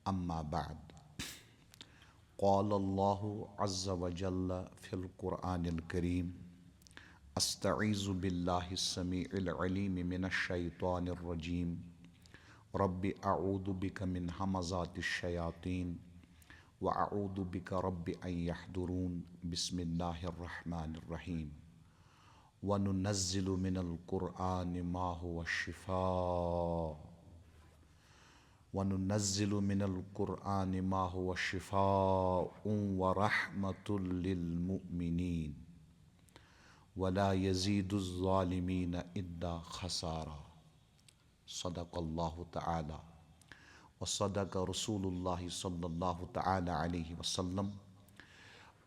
अम्मा बाद क़ाल अल्लाहु अज़्ज़ा व जल्ल फ़िल क़ुरआनिल करीम अस्तईज़ु बिल्लाहि स्समीइल अलीम मिनश शैतानिर रजीम रब्बि अऊज़ु बिका मिन हमज़ातिश शयातीन व अऊज़ु बिका रब्बि अन यहदुरून बिस्मिल्लाहिर रहमानिर रहीम व नुनज़्ज़िलु मिनल क़ुरआनि मा हुवा शिफ़ा वनुनज़्ज़िलु मिनल क़ुरआनि मा हुवा शिफ़ाउन व रहमतुल लिल मुमिनीन वला यज़ीदुज़ ज़ालिमीन इल्ला ख़सारा। सदक़ल्लाहु तआला व सदक़ रसूलुल्लाहि सल्लल्लाहु तआला अलैहि वसल्लम।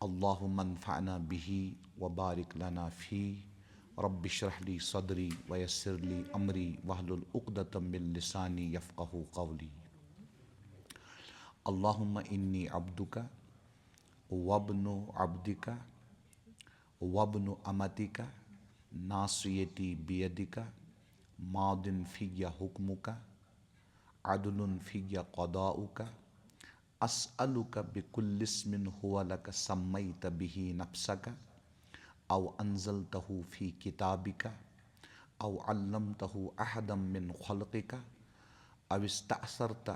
अल्लाहुम्मा अन्फ़अना बिही व बारिक लना फ़ीह रब्बि इश्रह ली सदरी व यस्सिर ली अमरी वहलुल उक़दतम मिन लिसानी यफ़क़हू क़ौली। अल्लाहुम्मा इन्नी अब्दुका वब्नु अब्दिका वब्नु अमतिका नासियती बियदिका मादिन फ़िय्या हुक्मुका अदलुन फ़िय्या क़दाउका अस्अलुका बिकुल्लिस्मिन हुवा लका सम्मैत बिही नफ्सका औ अंज़लतहु फ़ी किताबिका औ अल्लमतहु अहदम मिन ख़ल्क़िका औ इस्तअसरता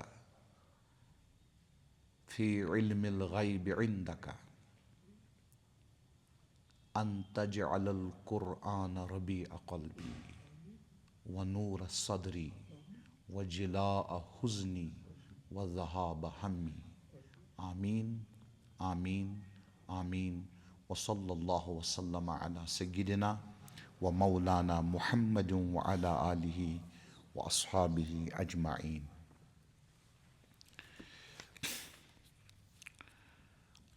फ़ी इल्मिल ग़ैबि इंदका अन तजअलल क़ुरआन रबीअ क़ल्बी व नूर सदरी व जिलाअ हुज़्नी व ज़हाब हम्मी। आमीन आमीन आमीन व सल्लल्लाहु वसल्लम अला सय्यिदिना व मौलाना मुहम्मदिन व अला आलिहि व अस्हाबिहि अजमाइन।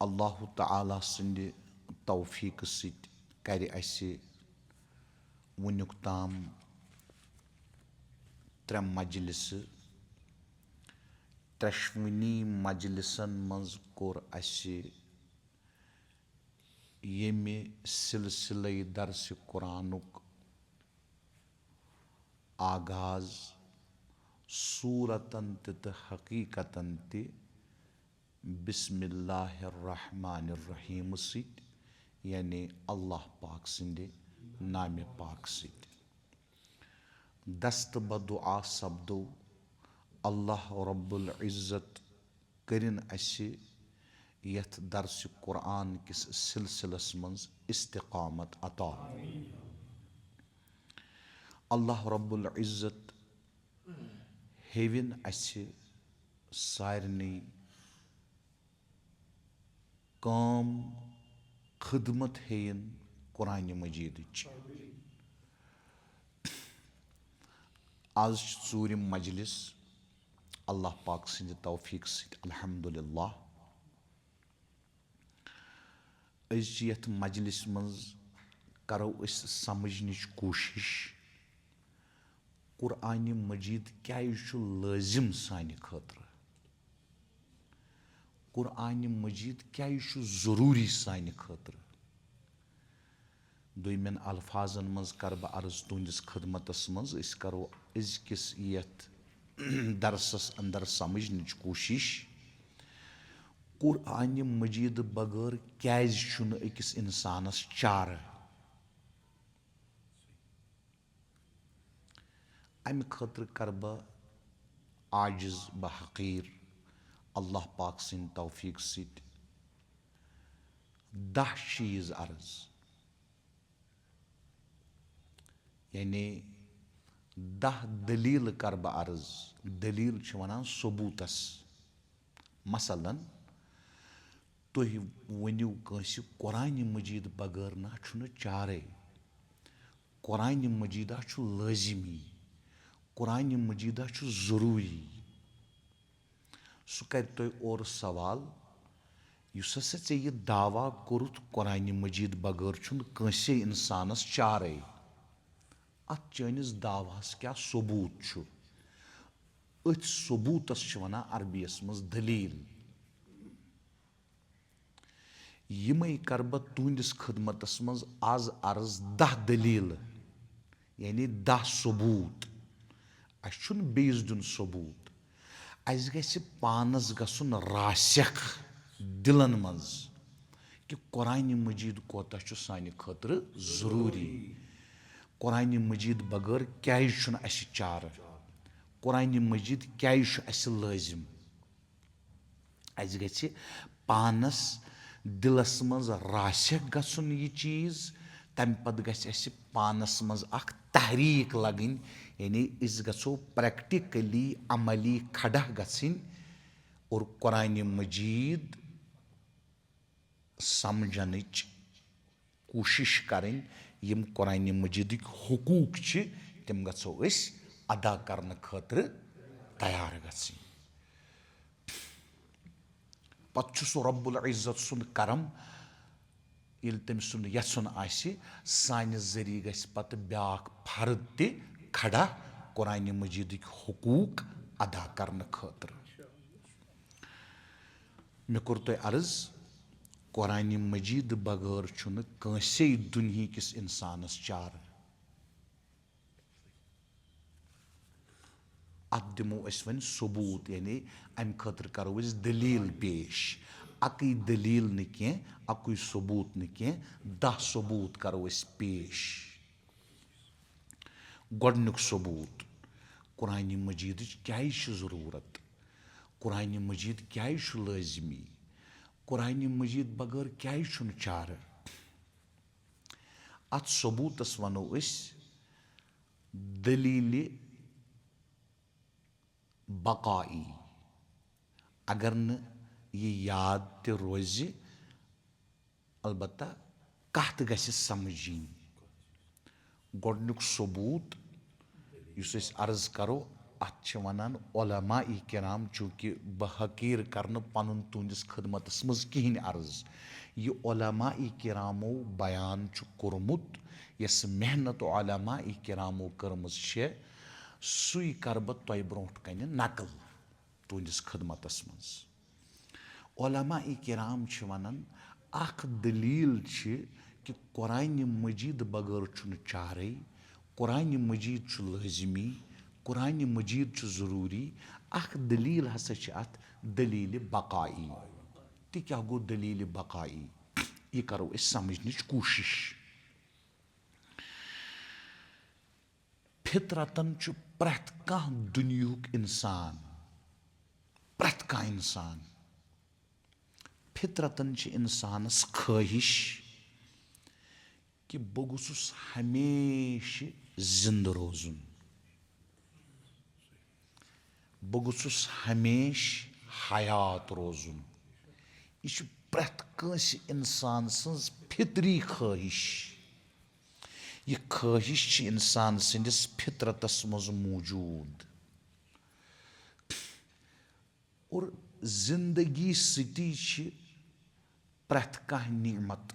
अल्लाहु तआला सन्द तौफीक सहित करे असे वुनुक ताम 3 मजलिस 3वीं मजलिसन मज कोर असे येमे सिलसिले दर्स कुरानुक आगाज सूरतन ते हकीकतन ते बिस्मिल्लाहिर रहमानिर रहीम सहित यानी अल्लाह पाक सिंदे नाम पाक सहित दस्त बदुआ सब्दो अल्लाह रब्बुल इज़्ज़त करिन असे यथ दर्स कुरान किस सिलसिलस मज इस्तिकामत अता। अल्लाह रब्बुल इज़्ज़त हेविन असे सारनी काम खिदमत हेयन कुरान मजीद। आज ूरम मजलिस अल्लाह पाक सिंद तौफीक सहित अल्हम्दुलिल्लाह यथ मजलिस मज करो समझनिच कोशिश कुरान मजीद क्या लाजिम सानि खतर कुरान मजीद क्या ज़रूरी सानि खतर। दुयमें अल्फाजन मज कर बह अर्ज तुंदिस खिदमतस मज इस करो अजकिस यथ दरसस अंदर समझनिच कोशिश कुरान मजीद बगैर क्याज छुन अकिस इंसानस चार। अमि खतर कर बह आजिज बहकीर अल्लाह पाक सिंद तौफीक सहित 10 चीज़ अर्ज यानी 10 दलील कर बह अर्ज। दलील वनान सबूतस मसलन तुह वनिव कंस कुरान मजीद बगैर ना छुन चारे कुरान मजीदा छु लाजिमी कुरान मजीदा छु ज़रूरी सह कर तुह और सवाल युस हसा ऐ यह दावा कोरुत कुरान मजीद बगैर छुन कंसे इंसानस चारे अत चनिस दावास क्या सबूत छु। अथ सबूतस वनान अरबियस मज दलील। यमई कर बह तुंदिस खिदमतस मज आज अर्ज 10 दलील यानी 10 सबूत। अस बेस दिन सबूत اَسہِ گژھِ پانَس گژھُن راسِخ دِلَن منٛز کہِ قۄرانہِ مجیٖد کوتاہ چھُ سانہِ خٲطرٕ ضروٗری. قۄرانہِ مجیٖد بغٲر کیازِ چھُنہٕ اَسہِ چارٕ. قۄرانہِ مجیٖد کیازِ چھُ اَسہِ لٲزِم. اَسہِ گژھِ پانَس دِلَس منٛز راسِخ گژھُن یہِ چیٖز. تَمہِ پَتہٕ گژھِ اَسہِ پانَس منٛز اکھ تحریٖک لَگٕنۍ. یعنی أسۍ گژھو پریکٹِکلی عملی کھڑا گژھٕنۍ اور قۄرانہِ مجیٖد سمجھنٕچ کوٗشِش کَرٕنۍ. یِم قۄرانہِ مجیٖدٕکۍ حقوٗق چھِ تِم گژھو أسۍ ادا کرنہٕ خٲطرٕ تیار گژھٕنۍ. پتہٕ چھُ سُہ رۄب العزت سُنٛد کرم ییٚلہِ تٔمۍ سُنٛد یژھُن آسہِ سانہِ ذٔریعہٕ گژھِ پتہٕ بیاکھ فرد تہِ کھڑا قۄرانہِ مجیٖدٕکۍ حقوٗق ادا کرنہٕ خٲطرٕ. مےٚ کوٚر تۄہہِ عرض قۄرانہِ مجیٖد بغٲر چھُنہٕ کٲنٛسے دُنہیٖکِس اِنسانس چارٕ. اتھ دِمو أسۍ وۄنۍ ثبوٗت. یعنی امہِ خٲطرٕ کرو أسۍ دٔلیٖل پیش. اکٕے دٔلیٖل نہٕ کینٛہہ, اکُے ثبوٗت نہٕ کینٛہہ, 10 ثبوٗت کرو أسۍ پیش. گۄڈنیُک ثبوٗت قۄرانہِ مجیٖدٕچ کیازِ چھِ ضروٗرت. قۄرانہِ مجیٖد کیازِ چھُ لٲزمی. قۄرانہِ مجیٖد بغٲر کیازِ چھُنہٕ چارٕ. اتھ ثبوٗتس ونو أسۍ دٔلیٖلہِ بقایی. اگر نہٕ یہِ یاد تہِ روزِ البتہ کتھ گژھِ سمجھِنۍ. گۄڈنیُک ثبوٗت یُس أسۍ عرض کرو اتھ چھِ ونان علماء کرام. چوٗنکہِ بہٕ حقیٖر کرٕ نہٕ پنُن تُہنٛدِس خدمتس منٛز کہیٖنۍ عرض. یہِ علماء کرامو بیان چھُ کوٚرمُت, یۄس محنت علماء کرامو کٔرمٕژ چھےٚ سُے کرٕ بہٕ تۄہہِ برونٛٹھ کنہِ نقل تُہنٛدِس خدمتس منٛز. علماء کرام چھِ ونان اکھ دٔلیٖل چھِ کہِ قۄرانہِ مجیٖد بغٲر چھُنہٕ چارے. قۄرانہِ مجیٖد چھُ لٲزمی. قۄرانہِ مجیٖد چھُ ضروٗری. اکھ دٔلیٖل ہسا چھِ اتھ دٔلیٖلہِ بقایی. تہِ کیاہ گوٚو دٔلیٖلہِ بقایی, یہِ کرو أسۍ سمجھنٕچ کوٗشش. فطرتن چھُ پرٛٮ۪تھ کانٛہہ دُنیہُک اِنسان, پرٛٮ۪تھ کانٛہہ اِنسان, فطرتن چھِ اِنسانس خٲہِش کہِ بہٕ گوٚژھُس ہمیشہٕ زِنٛدٕ روزُن. بہٕ گوٚژھُس ہمیشہٕ حیات روزُن. یہِ چھُ پرٛٮ۪تھ کٲنٛسہِ اِنسان سٕنٛز فطری خٲہِش. یہِ خٲہِش چھِ اِنسان سٕنٛدِس فطرتس منٛز موٗجوٗد. اور زندگی سۭتی چھِ پرٛٮ۪تھ کانٛہہ نعمت.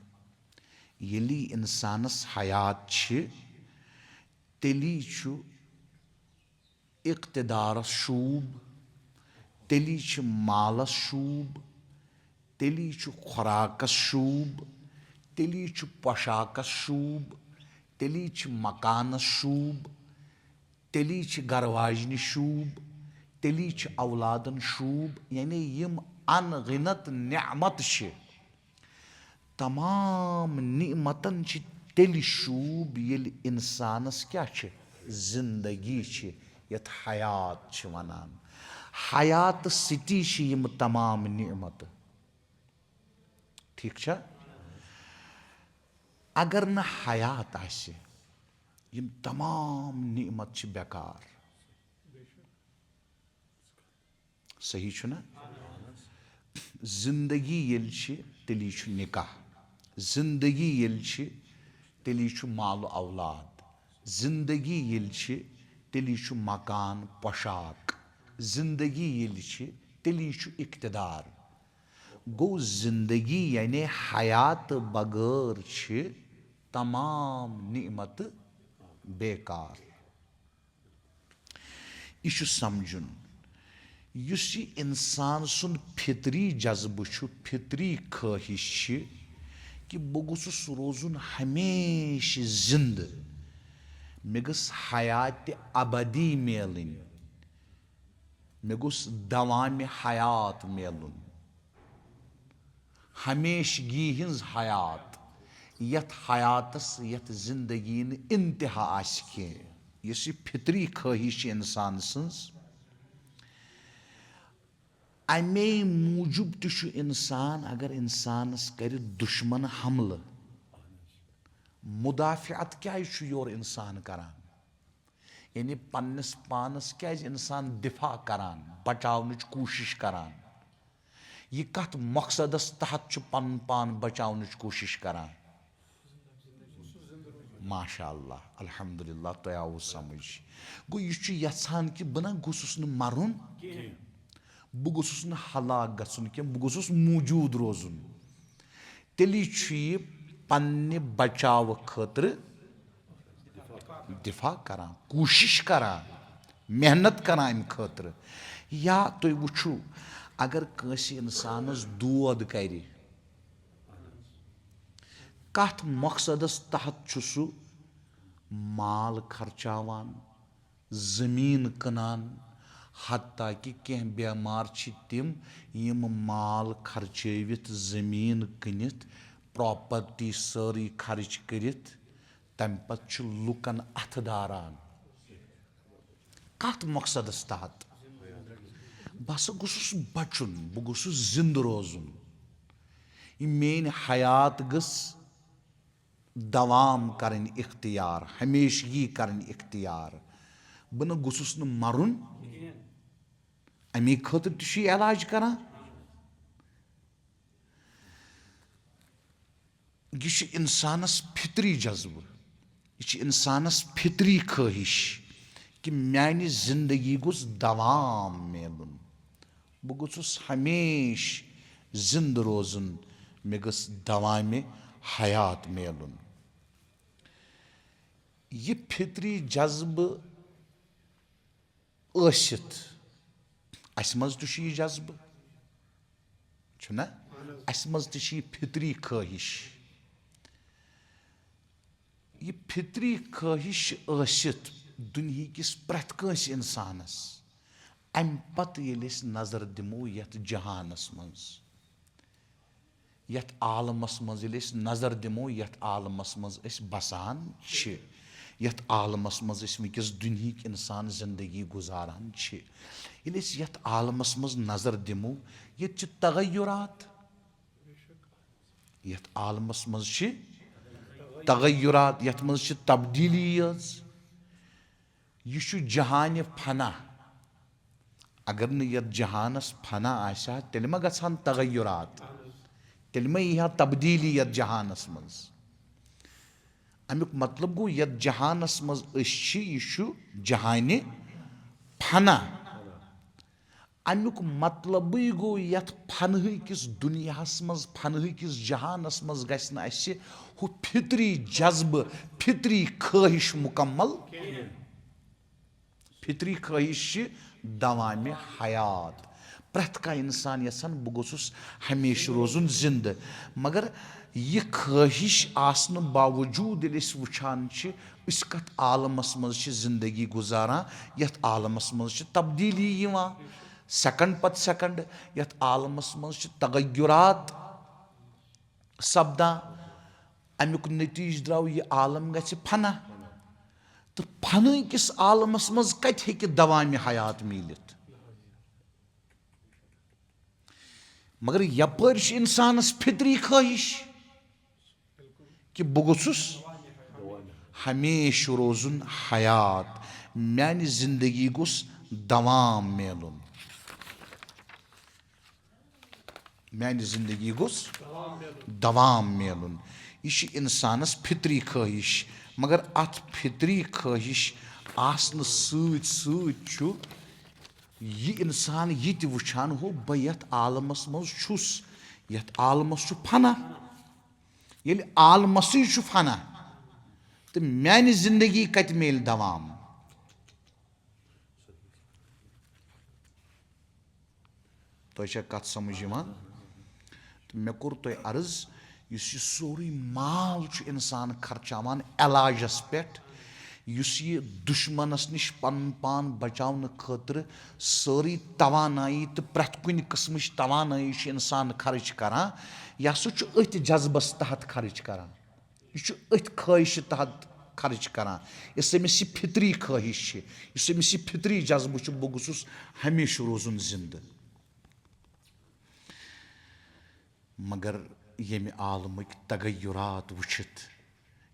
ییٚلہِ اِنسانس حیات چھِ تیٚلی چھُ اقتدارس شوٗب, تیٚلی چھِ مالس شوٗب, تیٚلی چھُ خوراکس شوٗب, تیٚلی چھُ پۄشاکس شوٗب, تیٚلی چھِ مکانس شوٗب, تیٚلی چھِ گرٕ واجنہِ شوٗب, تیٚلی چھِ اولادن شوٗب. یعنی یِم ان گنت نعمت چھِ تمام نعمتن چھِ تیٚلہِ شوٗب ییٚلہِ اِنسانس کیاہ چھِ زندگی چھِ یتھ حیات چھِ ونان. حیاتہٕ سۭتی چھِ یِم تمام نعمتہٕ. ٹھیٖک چھا. اگر نہٕ حیات آسہِ یِم تمام نعمت چھِ بیکار. صحیح چھُنہ. زندگی ییٚلہِ چھِ تیٚلی چھُ نکاح. زندگی ییٚلہِ چھِ تیٚلی چھُ مال و اولاد. زندگی ییٚلہِ چھِ تیٚلی چھُ مکان پۄشاک. زندگی ییٚلہِ چھِ تیٚلی چھُ اقتدار. گوٚو زندگی یعنی حیات بغٲر چھِ تمام نعمتہٕ بیکار. یہِ چھُ سمجھُن. یُس یہِ اِنسان سُنٛد فطری جذبہٕ چھُ, فطری خٲہِش چھِ کہِ بہٕ گوٚژھُس روزُن ہمیشہٕ زِنٛدٕ, مےٚ گٔژھ حیاتِ ابدی میلٕنۍ. मे गोस दवाम हयात मिलुन, हमेशगी हिंज हयात, यथ हयातस यथ जिंदगी न इंतहा आस कह। यह फितरी ख्वाहिश इंसान सन्स, अमे मूजूब तु इंसान अगर इंसानस कर दुश्मन हमल, मुदाफ़ियत क्या योर इंसान करान, यानी पन्नस पानस क्या इंसान दिफा करान, बचावनच कोशिश करान। यह कत मकसदस तहत पन पान बचावनच कोशिश करान। माशा अल्लाह अल्हम्दुलिल्लाह तो आव समझ। गो यह यहान कि बह ना गोसुस न मरुन, बह गोसुस न हलाक गसुन कह, बह गोसुस मौजूद रोजुन। तेली यह पन्ने बचाव खतर दिफा करान, कोशिश करान, मेहनत करान अम खतर। या तुम वुचु अगर कंस इंसानस दोद कर, कत मकसदस तहत सह माल खर्चावान, जमीन कनान, हत्ता कि कह बेमार तिम यम माल खर्चवित जमीन कनित प्रॉपर्टी सारी खर्च करित तम पत लुकन अथ दारान, कत मकसदस तहत बस गोसुस बचुन, बह गोसुस जिंद रोजुन, मेन हयात गस दवाम करन इख्तियार, हमेशगी करन इख्तियार। बह न गोसुस न मरुन, अमे खतर तु इलाज करान। यह इंसानस फितरी जज्ब, यह इंसानस फितरी ख्वाहिश कि मानी जिंदगी गोस दवाम मिलुन, बह गोसुस हमेश जिंद रोजुन, मे गस दवाम हयात मिलुन। यह फितरी जज्ब आसित अस मज तु यह जज्ब छुना, अस मज तु यह फितरी ख्वाहिश। यह फितरी ख्वाहिश आसित दुनिया किस प्रत कंस इंसानस, अम पत येल अस नजर दिमो यथ जहानस मज, यथ आलमस मज येल अस नजर दिमो, यथ आलमस मज अस बसान छ, यथ आलमस मज अस वनकस दुनिया इंसान जिंदगी गुजारान छ। येल अस यथ आलमस मज नजर दिमो, यत छ तगय्युरात, यथ आलमस मज छ तगय्युरात, यथ मज छ तब्दीली यज। यह छ जहान फना, अगर न यथ जहानस फना आसा तेल मा गछान तगय्युरात, तेल मा यह तब्दीली यथ जहानस मज। अमुक मतलब गो यथ जहानस मज यह जहान फना। अमुक मतलब गो यथ फनह किस दुनियास मज, फनह किस जहानस मज गछ न अस्से हु फितरी जज्ब, फितरी ख्वाहिश मुकम्मल। फितरी ख्वाहिश दवाम हयात। प्रत का इंसान यसान बह गोसुस हमेश रोजुन जिंद, मगर यह ख्वाहिश आसन बावजूद यदि अस वुछान छ अस कत आलमस मज छ जिंदगी गुजारान, यथ आलमस मज छ तब्दीली यिवान सेकंड पत सेकंड, यथ आलमस मज छ तगय्युरात सपदान। अमुक नतीज द्राव यह आलम गछ फना, तो फन किस आलमस मज कत हेकि दवाम हयात मिलित। मगर यपर इंसानस फितरी ख्वाहिश कि बह गोसुस हमेश रोजुन हयात, मानी जिंदगी गोस दवाम मिलुन, मानी जिंदगी गोस दवाम मिलुन। यह इंसानस फितरी ख्वाहिश, मगर अत फितरी ख्वाहिश आसन सत सत यह इंसान यह त वुछान हो बह यथ आलमस मज छुस, यथ आलमस छु फना, येल आलमसै छु फना तो मानी जिंदगी कत मिल दवाम। तो कत समझ तो मे कोर तुह अर्ज, इस सोरी माल छु इंसान खर्चावान इलाजस पे, युस ये दुश्मनस निश पन पान बचावन खतर सारी तवानाई तो प्रथ कुन किस्म तवानाई इंसान खर्च करान यह हसा अथ जज्बस तहत खर्च करान यह अथ ख्वाहिश तहत खर्च करान इस अमिस यह फितरी ख्वाहिश इस अमिस यह फितरी जज्ब बह गुसुस हमेशा रोजुन जिंद मगर येमि आलमिक तगय्युरात वुचित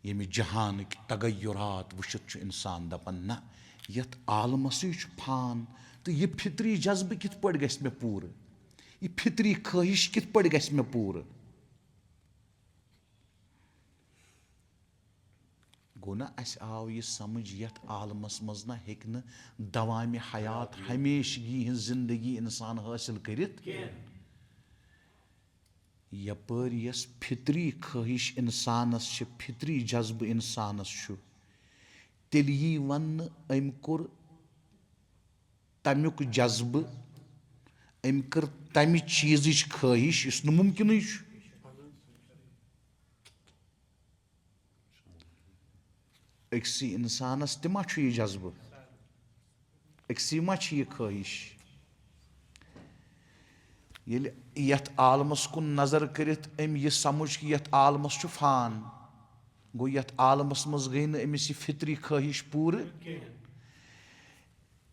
येमि जहानिक तगय्युरात वुचित इंसान दपन ना यथ आलमसै फान तो यह फितरी जज्ब कित पड़ गस मे पूर यह फितरी ख्वाहिश कित पड़ गस मे पूर गो ना अस आव यह समझ यथ आलमस मज ना हेक न दवाम हयात हमेशगी हज जिंदगी इंसान हासिल करित यपर यस फितरी ख्वाहिश इंसानस फितरी जज्ब इंसानस तेल यी वन अम कोर तमुक जज्ब अम कर तमि चीज ख्वाहिश इस मुमकिन अक्सी इंसानस तमा यह जज्ब अक्सी मा यह ख्वाहिश ये यथ आलमस कुन नजर करित अम यह समझ कि यथ आलमस फान गो यथ आलमस मज गई न अमिस यह फितरी ख्वाहिश पूर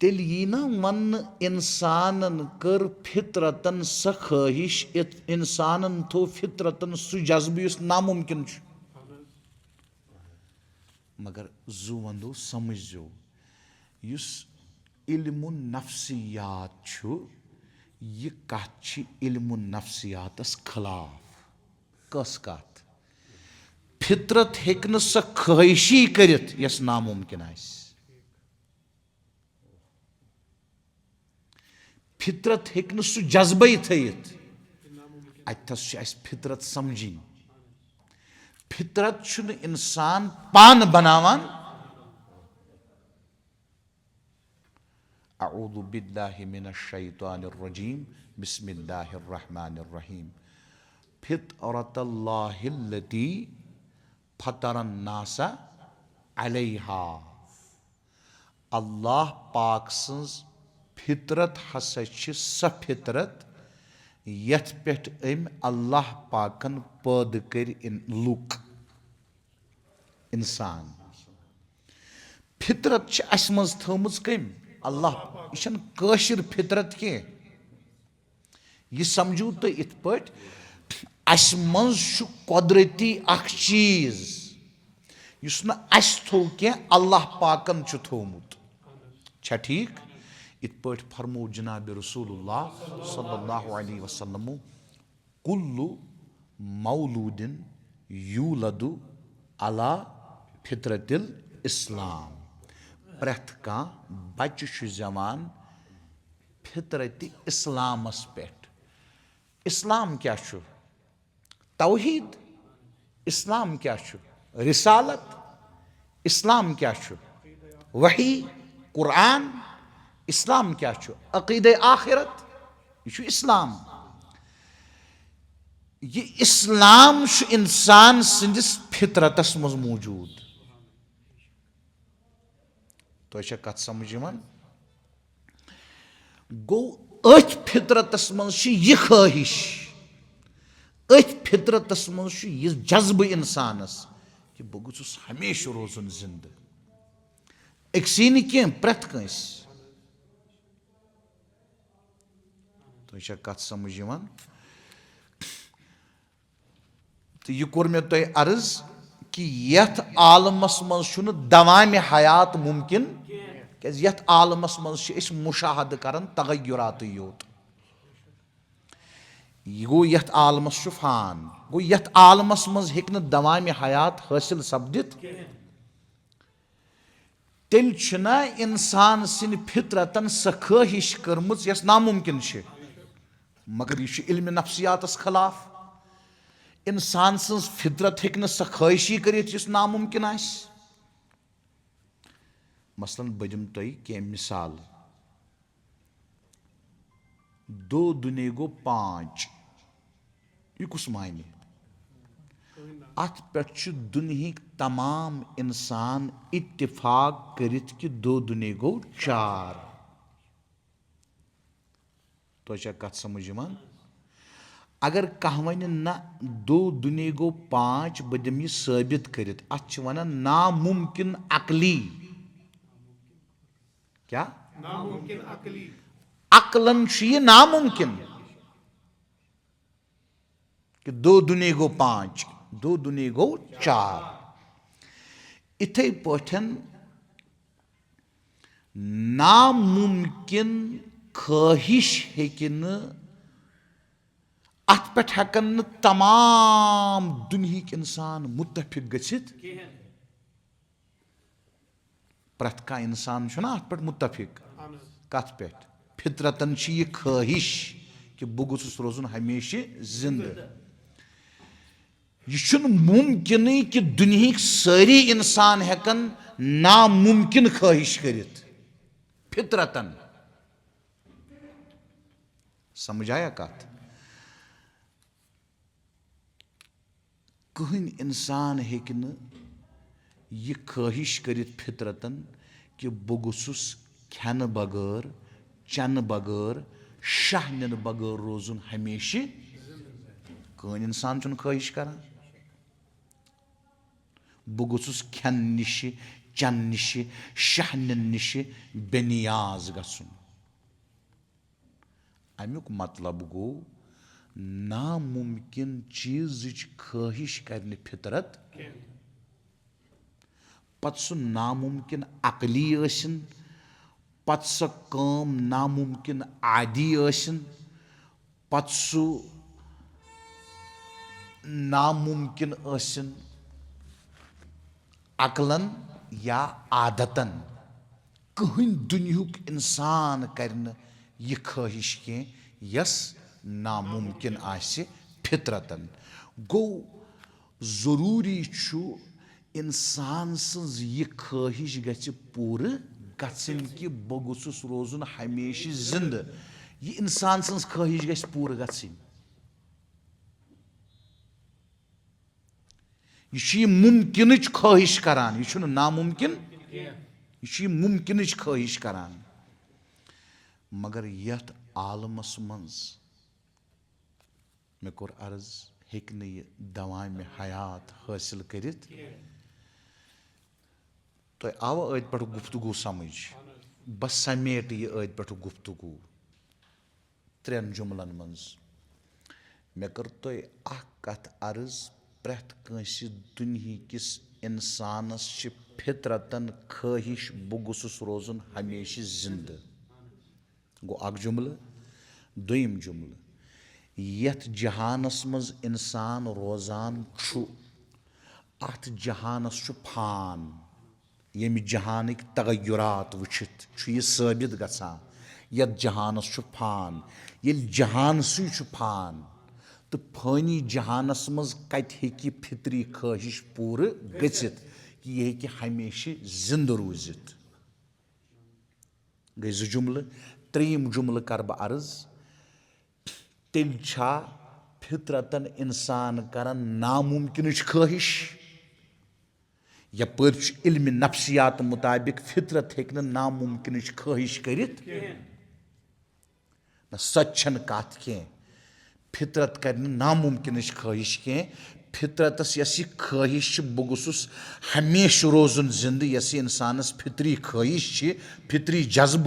तेल यी ना वन इंसानन कर फितरतन स ख्वाहिश इंसानन थो फितरतन सु जज्ब युस नामुमकिन मगर जु वंदो समझो युस इल्मुन नफ्सियात यह कथ इल्मुन नफ्सियातस खिलाफ कस कथ फितरत हेक न स ख्वाहिशी करित यस नामुमकिन आस फितरत हेक न सु जज्बे थयित अतस अस फितरत समझी फितरत छुन इंसान पान बनावान अऊज़ु बिल्लाहि मिनश शैतानिर रजीम बिस्मिल्लाहिर रहमानिर रहीम फितरतल्लाहिल्लती फतरन नासा अलैहा अल्लाह पाक सन्ज फितरत हसा स फितरत यथ पेठ अम अल्लाह पाकन पैद कर लुक इंसान फितरत अस मज थमज कम अल्लाह यह काशिर फितरत के यह समझू तो इत पट अस मज कुदरती अख चीज युस न अस थो के अल्लाह पाकन थोमुत छा ठीक इत पट फरमो जनाब रसूलुल्लाह सल्लल्लाहु अलैहि वसल्लम कुल्लु मौलूदिन यूलदु अला फितरतिल इस्लाम प्रथ कह बच्चे जवान फितरत इस्लामस पे इस्लाम क्या तौहीद इस्लाम क्या रिसालत इस्लाम क्या वही कुरान इस्लाम क्या अकीद आखिरत यह इस्लाम यह इस्लाम इंसान सिंदिस फितरतस मज मौजूद तो कत समझ गो अथ फितरतस मज यह ख्वाहिश अथ फितरतस मज यह जज्ब इंसानस कि बह गुसुस हमेशा रोजुन जिंद अक्सी न कह प्रथ कंस तो कत समझ तो यह कोर मे तुह अर्ज कि यथ आलमस मज दवाम हयात मुमकिन यथ आलमस मज मुशाहद करान तगय्युरात योत गो यथ आलमस फान गो यथ आलमस मज हेक न दवाम हयात हासिल सपदित तेल छना इंसान सिन फितरतन स ख्वाहिश कर्मच यस नामुमकिन मगर यह इल्म नफ्सियातस खिलाफ इंसान सन्स फितरत हेक न स ख्वाहिशी करित यस नामुमकिन आस मसलन बह दिम तुह कह मिसाल 2 दुने गो 5 यह कुस मायने अत पे दुनिया तमाम इंसान इत्तिफाक करित कि 2 दुने गो 4 तो कत समझ यन अगर कह वन ना 2 दुने गो 5 बह दिम यह साबित करित अत वन नामुमकिन अकली क्या नामुमकिन अकली अकलन यह नामुमकिन कि 2 दुने गो 5 2 दुने गो 4 इथे पठन नामुमकिन ख्वाहिश हेकिन अत पे हेकन तमाम दुनिया इंसान मुत्तफिक गछित प्रथ का इंसान अत पे मुत्तफिक कत पे फितरतन यह ख्वाहिश कि बह गुस रोजन हमेशा जिंद यह मुमकिन कि दुनिया सारी इंसान हेकन नामुमकिन ख्वाहिश करित फितरतन समझ आया कत कहन इंसान हेकि यह ख्वाहिश करित फितरतन कि बह गुसुस खेन बगैर चन बगैर शाह निन बगैर रोजुन हमेशा कौन इंसान ख्वाहिश करान बह गुसुस खेन निश चन निश शाह निन निश बेनियाज गसुन अमुक मतलब गो नामुमकिन चीज ख्वाहिश करने फितरत पत सह नामुमकिन अकली यसिन पत सह काम नामुमकिन आदि यसिन पत सह नामुमकिन यसिन अकलन या आदतन कहन दुनियुक इंसान कर यह ख्वाहिश कह यस नामुमकिन आसे फितरतन गो जरूरी इंसान सज यह ख्वाहिश गछ पूरे गछन कि बह गुसुस रोजुन हमेशा जिंद यह इंसान सज ख्वाहिश गछ पूरे गछन यह मुमकिन ख्वाहिश करान यह नामुमकिन यह मुमकिन ख्वाहिश करान मगर यथ आलमस मज मे कोर अर्ज हेक यह दवाम हयात हासिल करित तो आव अत पे गुफ्तगू समझ बस समेट यह अत पे गुफ्तगू 3 जुमलन मज मे कर तो कत अर्ज प्रथ कंस दुनिया किस इंसानस फितरतन ख्वाहिश बह गुसुस रोजुन हमेशा जिंद गो अक जुमल दोयम जुमल यथ जहानस मज इंसान रोजान अथ जहानस फान यम जहानिक तगयुरात वुचित यह साबित गसान यथ जहानस फान ये जहानसु फान तो फानी जहानस मज कत हेकि फितरी ख्वाहिश पूरे गछित कि यह हेकि हमेशा जिंद रूजित गई 2 जुमल 3 जुमल कर बह अर्ज तेल फितरतन इंसान करान नामुमकिन ख्वाहिश यपर इल्म नफ्सियात मुताबिक फितरत हेक नामुमकिन ख्वाहिश करित सचन कत कह फितरत कर नामुमकिन ख्वाहिश कह फितरतस यस ख्वाहिश बह गुसुस हमेशा रोजुन जिंद यस इंसानस फितरी ख्वाहिश फितरी जज्ब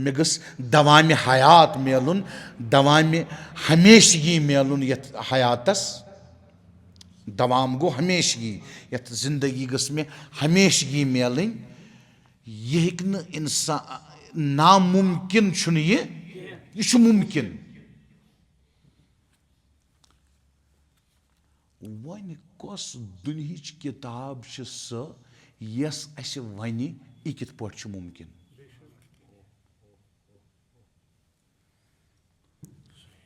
मे गस दवाम हयात मिलुन दवाम हमेशगी मिलुन यथ हयातस दवाम गो हमेशगी यथ जिंदगी गस में हमेशगी मिलन यह हेक इंसान नामुमकिन यह मुमकिन वन कस दुनिया किताब सह यस अस वन यह कित पे मुमकिन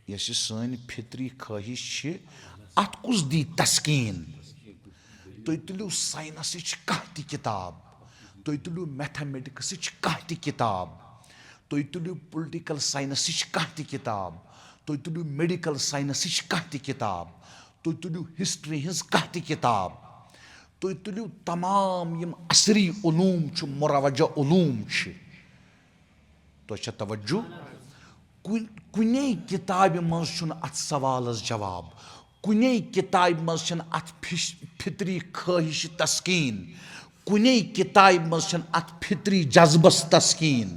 यस सन फितरी ख्वाहिश अत कुस दी तस्कीन तुम तुलियो साइनस कह किताब तुम तुलियो मैथमेटिक्स कह किताब तुम तुलियो पोलिटिकल साइनस कह किताब तुम तुलियो मेडिकल साइनस कह किताब तुम तुलियो हिस्ट्री हज कह किताब, तुम तुलियो तमाम यम असरी उलूम मुरवजा उलूम, तो तवज्जो कुने किताब मज अत सवालस जवाब, कुने किताब मज अत फितरी ख्वाहिश तस्कीन, कुने किताब मज अत फितरी जज्बस तस्कीन।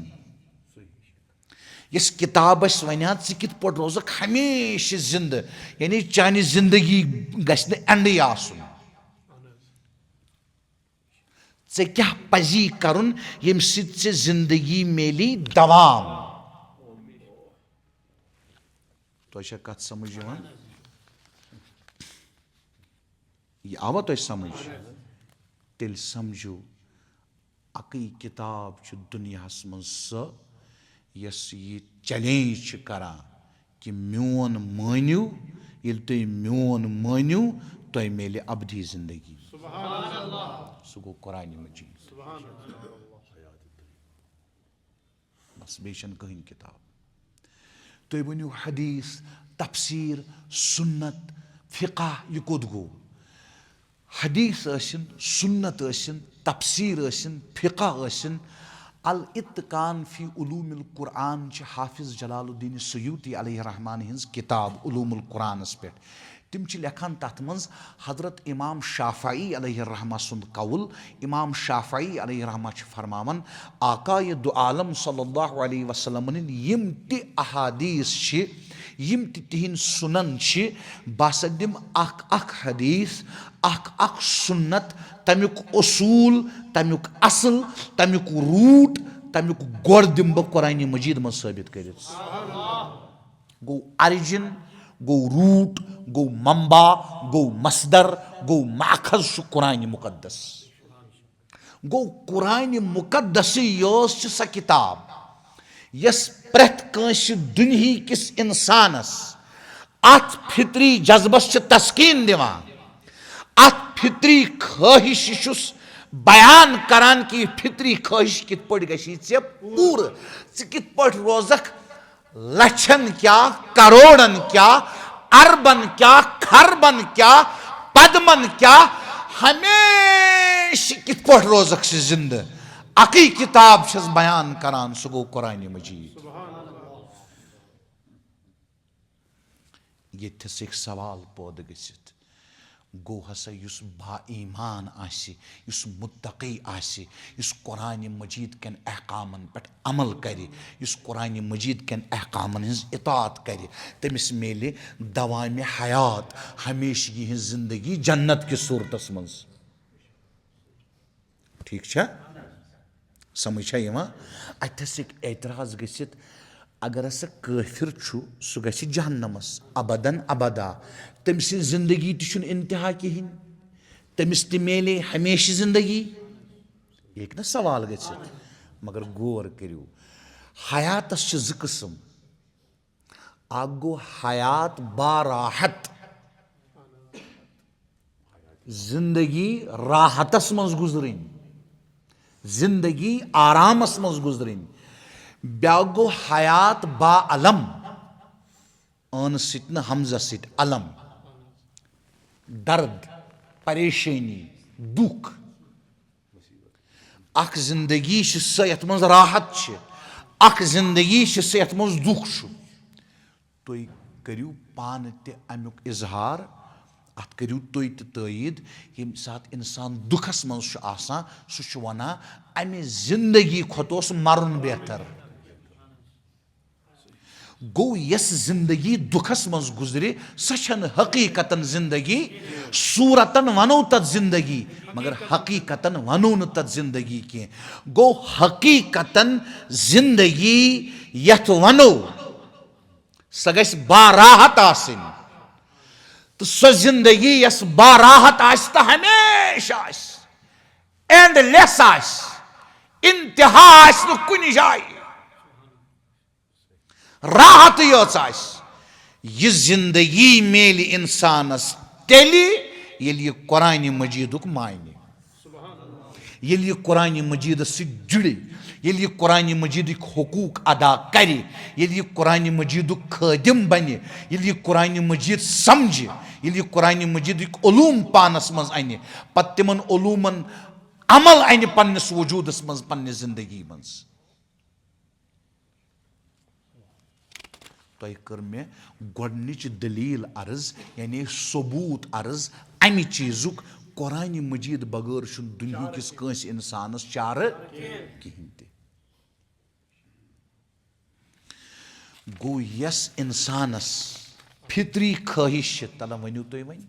इस किताब वन कित पे रोजक हमेशा जिंद, यानी चानि जिंदगी गश्न एंडे आसुन, ऐ क्या पजी करुन यम से जिंदगी मेली दवाम। तो कत समझ यह आवा तो समझ, तेल समझो अकई किताब दुनिया मज स यस यह चैलेंज करा कि मोन मानियो, ये तुम मोन मानियो तो मिले अबदी जिंदगी, सह गो कुरान मजीद, बस बेचन कहीं किताब। तुम वनो हदीस, तफसीर, सुन्नत, फिक़ा यह कोद गो, हदीस आसिन, सुन्नत आसिन, तफसीर आसिन, फिक़ा आसिन, अल इत्कान फी उलूमिल कुरान हाफिज जलालुद्दीन सयूती अलैहि रहमान हिंस किताब उलूमुल कुरान पे तिम लेखान तथ मज हजरत इमाम शाफ़ई अलैहि रहमा सुंद कौल। इमाम शाफ़ई अलैहि रहमा फरमावन आकाए दो आलम सल्लल्लाहु अलैहि वसल्लम यम ति अहादीस यम तिहिन सुनन बस दिम अख हदीस अख सुन्नत, तमुक उसूल, तमुक असल, तमुक रूट, तमुक गोड़ दिम बह कुरान मजीद मज साबित कर। गो ओरिजिन, गो रूट, गो मंबा, गो मसदर, गो माखज कुरान मुकद्दस। गो कुरान मुकद्दस योस स किताब यस प्रत कंस दुनिया किस इंसानस अत फितरी जज्बस तस्कीन दिवान, अत फितरी ख्वाहिश बयान करान कि फितरी ख्वाहिश कित पट गशी चे पूर, कित पट रोजक लक्षन क्या, करोड़न क्या, अरबन क्या, खरबन क्या, पदमन क्या, हमेशा कित पट रोजक से जिंद अकी किताब छस बयान करान, सह गो कुरान मजीद। ये एक सवाल पौद गसित गो हसा युस बा ईमान आसि, युस मुत्तकी आसि, युस कुरान मजीद केन अहकामन पे अमल करे, युस कुरान मजीद केन अहकामन हिंस इताअत करे, तमिस मेले दवाम हयात हमेशगी हिंस जिंदगी जन्नत की सूरतस मज। ठीक छा समझ अतस एतराज गसित अगर हसा काफिर सह गि जहन्नमस अबदन अबदा, तम सं जिंदगी तुन इंतहा कहें, तमिस मेले हमेशा जिंदगी, ये ना सवाल गसित। मगर गौर करो हयातस ज किस्म, अ गो हयात बाराहत, जिंदगी राहतस मज गुजरन, जिंदगी आरामस मज गुजरन, ब्या गो हयात बा अलम, अन सित न हमजा सित अलम, दर्द, परेशानी, दुख, अख जिंदगी सत मज राहत, अख जिंदगी सत मज दुख। तुम करियो पान ते अमुक इजहार, अत करियो तुम तयीद यम सात इंसान दुखस मज आसान, सह वना अमे जिंदगी खोतोस मरुन बेहतर। गो यस जिंदगी दुखस मज गुजरे सह हकीकतन जिंदगी, सूरतन वनो तथ जिंदगी मगर हकीकतन वनो न तथ जिंदगी के। गो हकीकतन जिंदगी यथ वनो सह गस बाराहत आसिन, तो सह जिंदगी यस बाराहत आस तो हमेशा आस, एंडलेस आस, इंतहा आस न कुनि जाय, राहत योच आस। यह जिंदगी मेलि इंसानस तेलि येलि यह कुरान मजीदुक माने, येलि यह कुरान मजीद से जुड़े, येल ये कुरान मजीद हुकूक अदा करे, येल ये कुरान मजीद खदिम बने, येल ये कुरान मजीद समझे, येल ये कुरान मजीद उलूम पानस मज अने, पत तिमन उलूमन अमल अने पन्निस वजूदस मज पन्नि जिंदगी मज। तोह कर मे गोडनिच दलील अर्ज यानी सबूत अर्ज अमि चीजुक कुरान मजीद बगैर दुनिया किस कंस इंसानस चार कहीं ते। गो यस इंसानस फितरी ख्वाहिश तला वनु तुम वन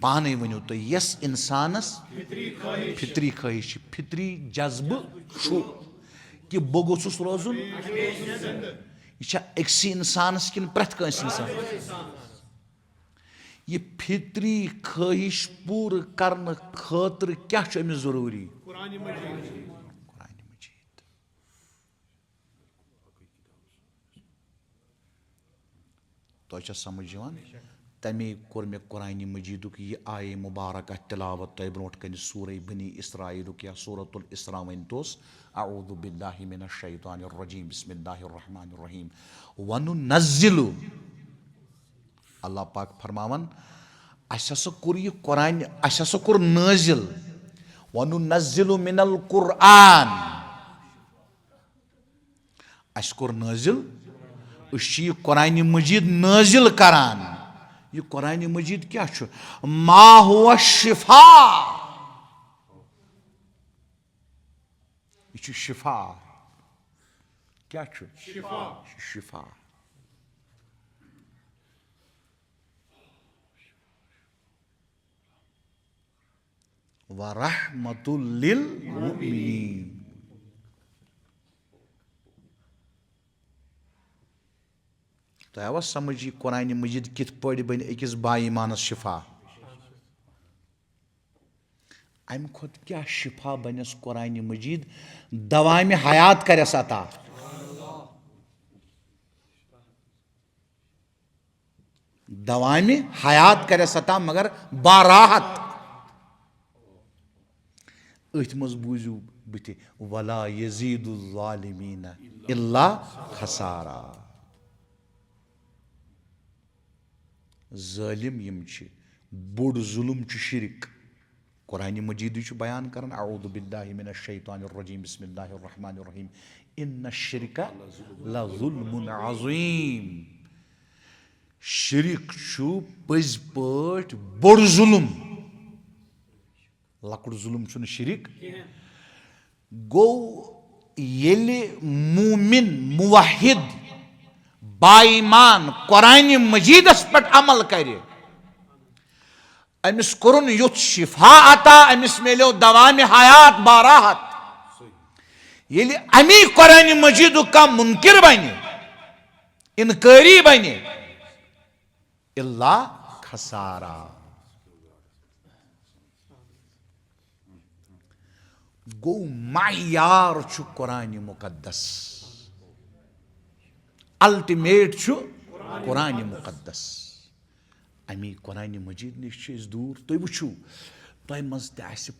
पाने वनु तुम यस इंसानस फितरी ख्वाहिश फितरी जज्ब कि बह गोसुस रोजुन यह अक्सी इंसानस कि प्रथ कंस इंसान ये फितरी ख्वाहिश पूर करने खातिर क्या अमिस जरूरी कुरान मजीद। तो समझ तमे कोर मे कुरान मजीद यह आय मुबारक तिलावत तह ब्रोट कन सूर बनी इसराइल या सूरतुल इसरा वन तोस अऊज़ु बिल्लाहि मिनश शैतानिर रजीम बिस्मिल्लाहिर रहमानिर रहीम वनुनज़्ज़िलु। अल्लाह पाक फरमावन असा कोर यह कुरान असा कोर नाजिल वनुनज़्ज़िलु मिनल कुरान अस कोर नाजिल यह कुरान मजीद नाजिल करान। यह कुरान मजीद क्या मा हुवा शिफा यह शिफा क्या शिफा व रहमतुल लिल मुमिनीन। तो आवा समझ यह कुरान मजीद कित पड़ बन अकिस बाईमानस शिफा अम खुद क्या शिफा बनस कुरान मजीद दवाम हयात करस अता। दवाम हयात करस अता मगर बाराहत अथ मज बूजू बुथ वला यजीदु ज़ालिमीन इल्ला खसारा। ज़ालिम यम बोड़ जुल्म शिरक कुरान मजीद बयान कर अऊज़ु बिल्लाहि मिनश शैतानिर रजीम बिस्मिल्लाहिर रहमानिर रहीम इन्नश शिरका लज़ुल्मुन अज़ीम। शिरक पज पट बोड़ जुल्म लकुड़ जुल्म शिरक गो येले मुमिन मुवाहिद बाईमान कुरान मजीदस पे अमल करे अमिस कोरुन युथ शिफा अता अमिस मिलो दवाम हयात बाराहत। येले अमी कुरान मजीद का मुनकिर बने इनकारी बने इल्ला खसारा। गो मायार कुरान मुकद्दस अल्टीमेट कुरान मुकद्दस अमी कुरान मजीद नश दूर। तुम वो तह मज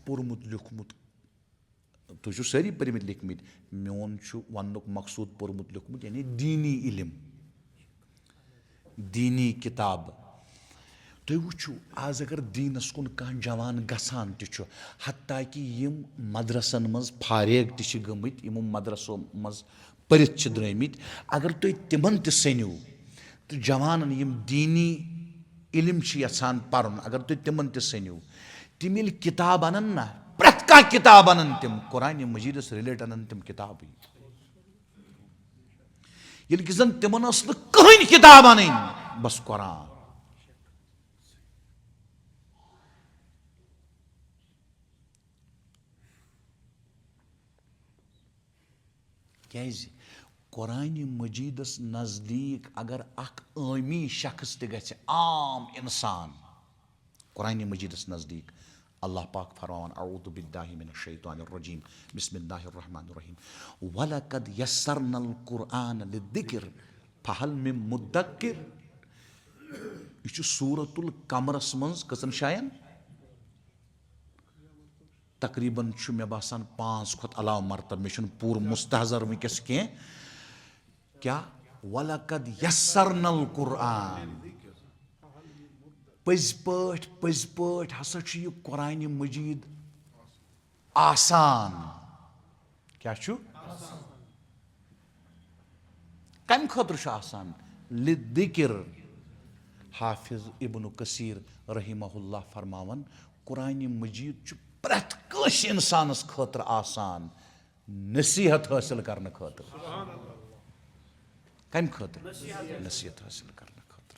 तोर्मुत लिखमुत तुम सारी पर्मित लिखमित मोन वन मकसूद पोर्मुत लिखमुत यानी दीनी इल्म दीनी किताब। तुम वो आज अगर दीनस कुन कह जवान गसान हत्ता कि यम मदरसन मज फारेग त गमित यमो मदरसों मज परित द्रमित अगर तुम तिमन तनिव तो जवान यम दीनी इल्म यसान पर्न अगर तुम तिमन तनिव तिम ये किताब अनन ना प्रत कह किताब अनन तिम कुरान मजीदस रिलेट अनन तिम किताब ये जन तिमन कहीं किताब अन बस कुरान। क्या कुरान मजीदस नज़दीक अगर अख आमी शख्स त आम इंसान कुरान मजीदस नज़दीक अल्लाह पाक फरमान अऊज़ु बिल्लाहि मिनश शैतानिर रजीम बिस्मिल्लाहिर रहमानिर रहीम वलक़द यस्सरनल कुरआन लिद्दिक्र फहल मिन मुद्दक्किर। यह सूरतुल कमरस मज कसन शायन तकरीबन मे बासान 5 खोत अलाव मरतब मे पूर मुस्तहजर वनकस कह क्या वलकद यस्सरनल कुरान पज पट हसा यह कुरान मजीद आसान क्या कम खतर आसान लिदिक्र हाफिज इब्न कसीर रहिमहुल्लाह फरमावन कुरान मजीद प्रत कस इंसानस खतर आसान नसीहत हासिल करने खतर कम खतर नसीहत हासिल करने खतर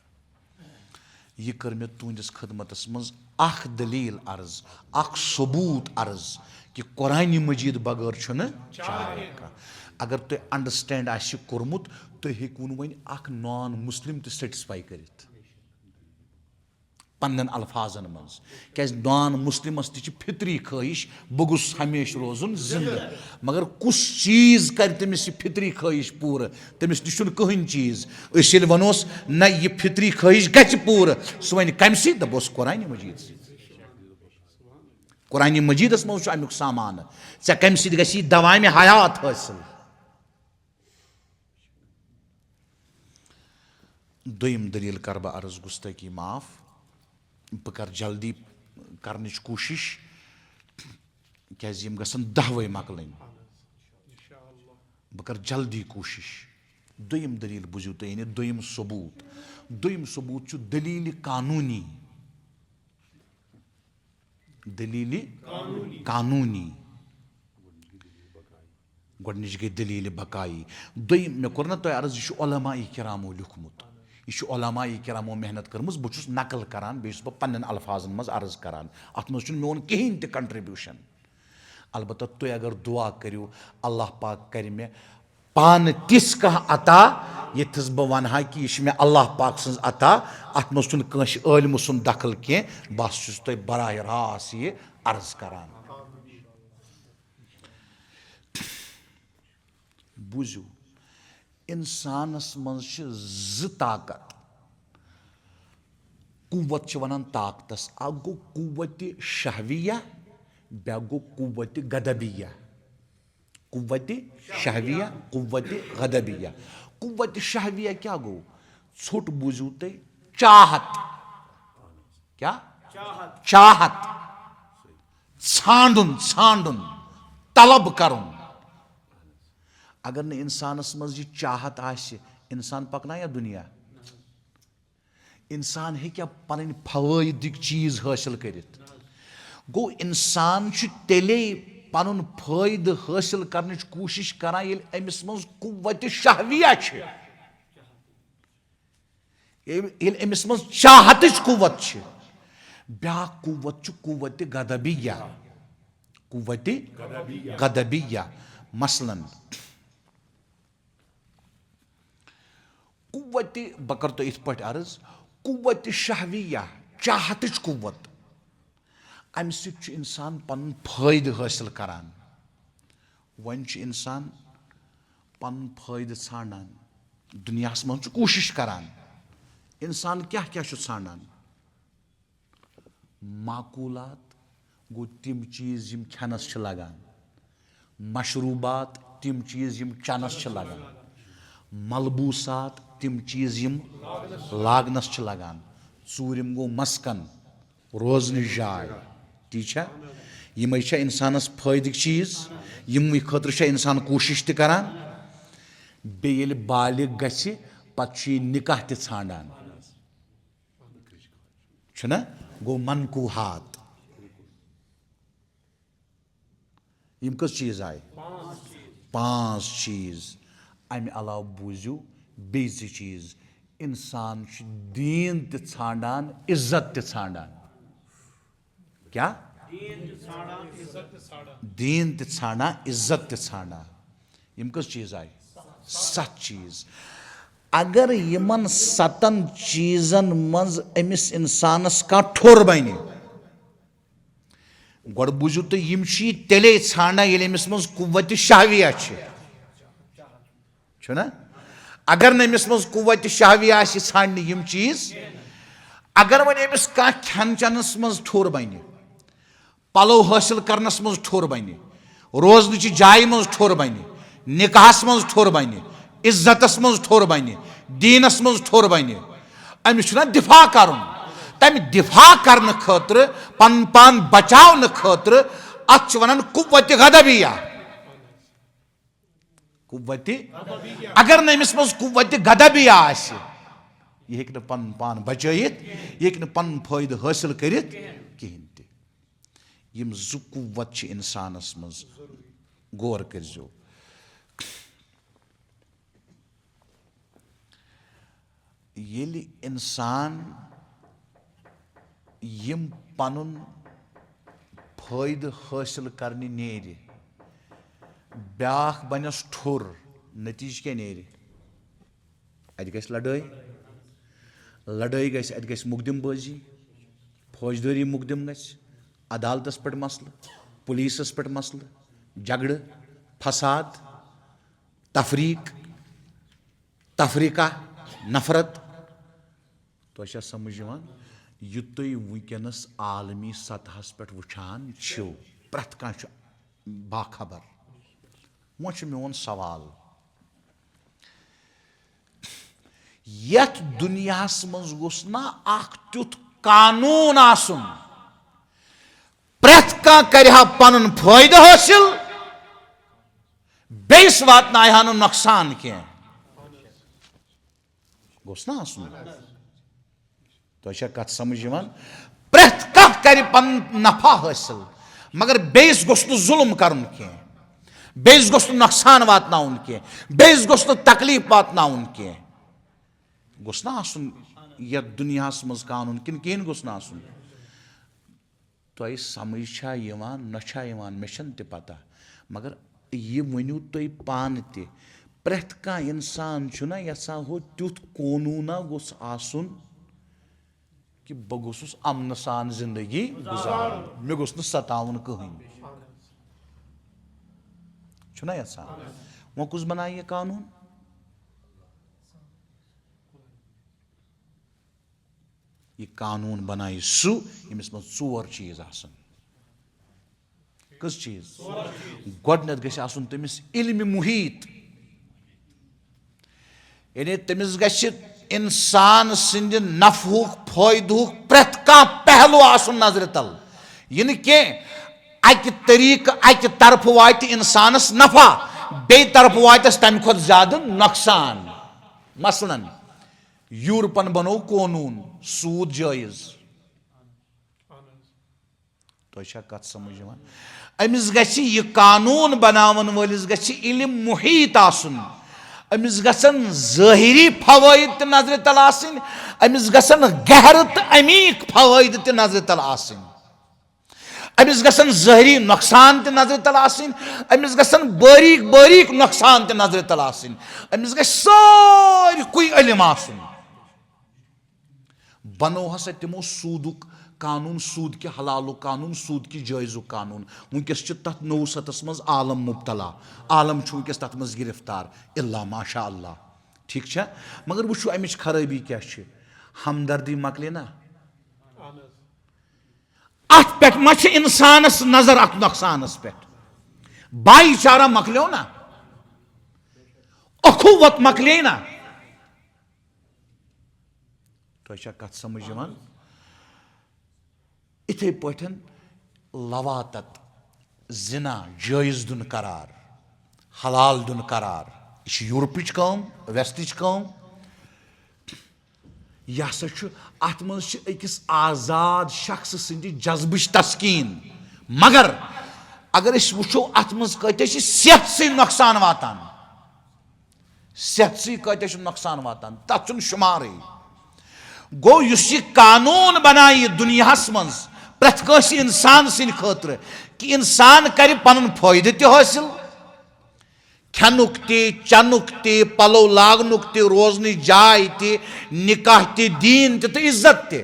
यह कर मे तुंदिस खदमतस मज अख दलील अर्ज अख सबूत अर्ज कि कुरान मजीद बगैर चाहे अगर तुम अंडरस्टैंड आसि कोर्मुत तुम हेकु वन अख नॉन मुस्लिम तो सेटिस्फाई करित पन्न अल्फाजन मज क्या नॉन मुस्लिमस ती फितरी ख्वाहिश बह गुस हमेशा रोजुन जिंदा मगर कुछ चीज कर तमिस फितरी ख्वाहिश पूर तमिस नी कहीं चीज वनोस न यह फितरी ख्वाहिश गि पूर सह वन कम सी दपोस कुरान मजीद कुरान मजीदस मज अमुक सामान ऐ कम सी गि दवाम हयात हासिल दोयम दलील कर बह अर्ज गुस्तकी माफ बह कर जल्दी कर कोशिश क्या गसन 10 मकल बह कर जल्दी कोशिश दोयम दलील बुझो तुम दोयम सबूत दलील कानूनी गोडनिच गई दलील बकाई दोयम मे कोर ना तुम अर्ज यह उलमाए किरामो लिखमुत यह उलमाए किरामो मेहनत कर्मज बहुत नकल करान बेस बह पन्न अल्फाजन मज अर्ज करान अत मज मोन कहीं ते कंट्रीब्यूशन अलबत्ता तुम अगर दुआ करो अल्लाह पाक कर मे पान तिस कह अता यथस बह वनहा कि यह मे अल्लाह पाक सज अता अत मज कंस आलिम सुन दखल कह बस तुम बराह रास यह अर्ज करान बुझो इंसानस मज ज ताकत कुव्वत वनान ताकतस अख गो कुव्वत शहविया ब्या गो कुव्वत गदबिया कुव्वत शहविया कुव्वत गदबिया कुव्वत शहविया क्या गो छोट बुझू तुम चाहत क्या चाहत छांडुन तलब करुन अगर न इंसानस मज यह चाहत आसि इंसान पकना या दुनिया इंसान हेक्या पन फवैदिक चीज हासिल करित गो इंसान तेले पन फायद हासिल करने कोशिश करान ये अमिस मज कुव्वत शहविया ये अमिस मज चाहत कुव्वत ब्या कुव्वत कुव्वत गदबिया मसलन कुव्वत बकर तो इत पे अर्ज कुव्वत शहविया चाहत कुव्वत अमि सि इंसान पन फायद हासिल करान वन इंसान पन फायद ान दुनिया मज कोशिश करान इंसान क्या क्या ान माकूलात गो तिम चीज यम खनस लगान मशरूबात तिम चीज यम चनस लगान मलबूसात तिम चीज यम लागनस लगान चूरिम गो मस्कन रोजन जाय ती यम इंसानस फायदिक चीज यम खतर इंसान कोशिश त करान बेल बालिग गछि पत निकाह त ांडान गो मनकूहात यम कस चीज आय 5 चीज अमि अलाव बूझू बे चीज इंसान दीन त ांडान इज्जत त ांडान क्या दीन त ांडान इज्जत त ांडान यम कस चीज आय 7 चीज अगर यमन 7 चीजन मज अमिस इंसानस का ठोर बने गोड़ बुझू तो यम तेले ांडान ये अमिस मज कुव्वत शहविया ना अगर न अमिस मज कुव्वत शहविया ांड यम चीज अगर वन अमिस कह खेन चनस मज ठोर बने पलो हासिल करनस मज ठोर बने, रोजन जाय मज ठोर बने, निकाहस मज ठोर बने, इज्जतस मज ठोर बने, दीनस मज ठोर बने, अमिस दिफा कर तम दिफा करने खतर पन पान बचाव खतर अत वन कुव्वत गदबिया। कुव्वत अगर नमिस मज कुव्वत गदबिया आसि यह हेक पन पान बचायित, यह हेक पन फायदे हासिल करित कहें ते। यम जु कुव्वत इंसानस मज गौर करजो। येलि इंसान यम पनुन फायदे हासिल करने नेरि ब्याख बनस ठुर, नतीज क्या नेरि? अत गस लड़ाई, लड़ाई गस अत गस मुकदमबाजी, फौजदारी मुकदम गस, अदालतस पे मसल, पुलिसस पे मसल, झगड़, फसाद, तफरीक, तफरीका, नफरत। तो समझ यह तुम वनकस आलमी सतहस पे वुचान प्रत कह बाखबर। वो मोन सवाल, यथ दुनियास मज गोस ना अख तुथ कानून आसुन प्रत कह करहा पनुन फायदे हासिल, बेस वातनायहा नु नुकसान कह गोस ना आसुन। तो कत समझ प्रत कह कर पन नफा हासिल, मगर बेस गोस नु जुल्म करन कह, बेस गोस नु नुकसान वातनाउन कह, बेस गोस नु तकलीफ वातनाउन कह। गोस ना आसुन यह दुनियास मज कानून किन कहें गोस ना आसुन। तो समझ न मे ते पता, मगर यह वनु तुम पान ते प्रत कह इंसान ना यसा हो तुथ कानूना गोस आसुन कि बह गोसुस अमन सान जिंदगी गुजार, मे गोस न सतावन कहीं छुना यसा। वो कुछ बनाए ये कानून? ये कानून बनाए सु यमिस मज चोर चीज आसन। कस चीज? गोडनेथ गछ आसुन तमिस इल्म मुहीत, यानी तमिस गछ इंसान सिंद नफहुक फायदुक प्रत कह पहलू आसुन नजर तल। यह न अक तरीक अक तरफ वात इंसानस नफा, बे तरफ वातस तम खुद ज्यादा नुकसान। मसलन यूरोपन बनो कानून सूद जायज। तो कत समझ अमिस गछ यह कानून बनावन वलिस गछ इल्म मुहीत आसुन, अमिस गसन ज़ाहिरी फवायद ते नजर तल आसिन, अमिस गसन गहर ते अमीक फवायद ते नजर तल आसिन, अमिस गसन ज़ाहिरी नुकसान ते नजर तल आसिन, अमिस गसन बारीक बारीक नुकसान ते नजर तल आसिन, अमिस गछ सारी कोई इल्म आसुन। बनो हसा तिमो सूदुक कानून, सूद के हलालु कानून, सूद की जायजु कानून। वनकस तथ नौसतस मज आलम मुबतला, आलम वनकस तथ मज गिरफ्तार, इल्ला माशा अल्लाह। ठीक है, मगर वो अमिच खराबी क्या है? हमदर्दी मकले ना अत पे मा इंसानस नजर अत नुकसानस पे, भाईचारा मकलो ना, अखुवत मकले ना। तो कत समझ इथे पठन लवातत जिना जायज दुन करार, हलाल दुन करार, यह यूरोपिच कम, वेस्टिच कम। यह हसा अत मज अकिस आजाद शख्स सिंद जज्बच तस्कीन। मगर अगर वो अत मज कत सेहत से नुकसान वातान, सेहत से कत नुकसान वातान, तथ शुमार। गो यह कानून बनाई दुनियास मज प्रत कंस इंसान सिंद खतर कि इंसान कर पन फायदे ते हासिल, खेनुक ते, चनुक ते, पलो लागनुक ते, रोजन जाय ते, निकाह ते, दीन ते, इज्जत ते,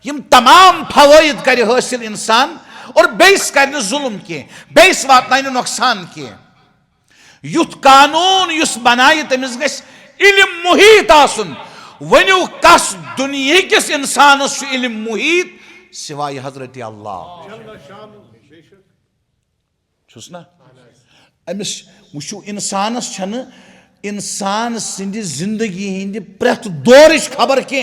यम तमाम फवायद कर हासिल इंसान, और बेस कर जुल्म के, बेस वातन नुकसान के। युथ कानून युस बनाय तमिस गछ इल्म मुहीत आसुन। वनु कस दुनिया किस इंसानस इल्म मुहीत सिवाय हजरत अल्लाह। छुस ना अमिस वुचु इंसानस छन इंसान सिंदि जिंदगी हिंदि प्रेथ दौरच खबर के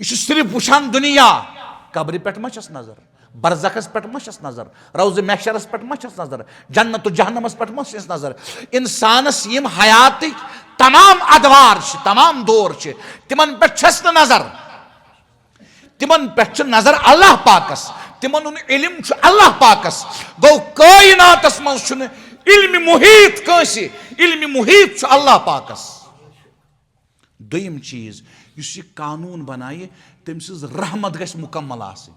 यह सिर्फ वुचान दुनिया कब्र पे मा छस नजर बरज़खस पे मा छस नजर रोज़ महशरस पे मा छस नजर जन्नत जहन्नमस पे मा छस नजर इंसानस यम हयात तमाम अदवार तमाम दौर तिमन पे छस न नजर तिमन पे नजर अल्लाह पाकस तिमन इल्म अल्लाह पाकस गो कायनातस मज इल्म मुहीत कंसी इल्म मुहीत अल्लाह पाकस दोयम चीज युस यह कानून बनाए तम सज रहमत गछ मुकम्मल आसि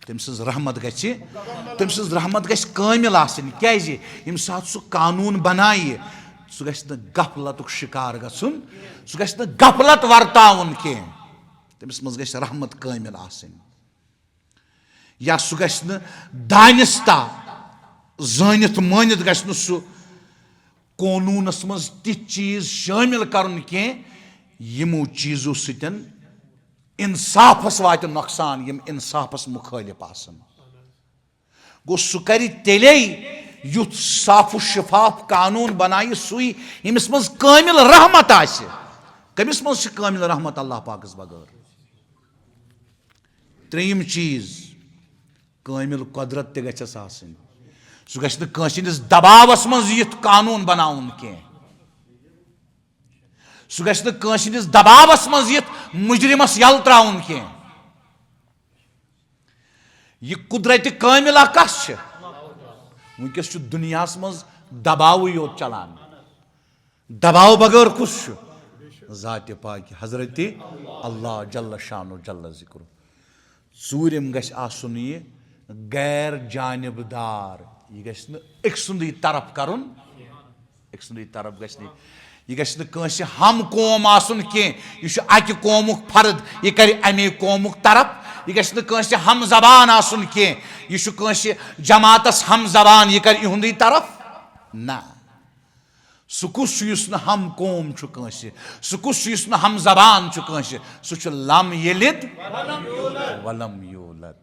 तम सज रहमत गछ कामिल आसि क्याज यम साथ सु कानून बनाए सह गछ न गफलतुक शिकार गछुन सह गछ न गफलत वर्ताउन के तमिस मज गछ रहमत कामिल आसि या सह गछ न दानिस्ता जानित मानित गछ न सह कानूनस मज तिथ चीज शामिल करन के यमो चीजों सतन इंसाफस वात नुकसान यम इंसाफस मुखालिफ आसन गो सह कर तेले युथ साफ शफाफ कानून बनाए सुई यमिस मज कामिल रहमत आसि कमिस मज कामिल रहमत अल्लाह पाकस बगैर त्रेयम चीज कामिल कुदरत ते गछस आसनि सह गछ न कांसि हंदिस दबावस मज यिथ कानून बनाउन के सह गछ न कांसि हंदिस दबावस मज यिथ मुजरिमस यल त्राउन के यह कुदरत कामिला कस छ वुनकस छु दुनियास मज दबाव योत चलान दबाव बगैर कुछ जात पाक हजरत अल्लाह जल्ल शानु जल्ल जिक्र सूर्यम गछ आसुन यह गैर जानिबदार यह गछ न एक सुंदी तरफ करुन एक सुंदी तरफ गछ न यह गछ न कांसि हम कौम आसुन के यह अकि कौमुक फर्द यह कर अमे कौमुक तरफ यह गछ न कांसि हम जबान आसुन के यह कांसि जमातस हम जबान यह कर इहुंदी तरफ ना सह कुस युस न हम कौम छु कांसि सह कुस युस न हम जबान छु कांसि सह छु लम यलिद वलम यूलद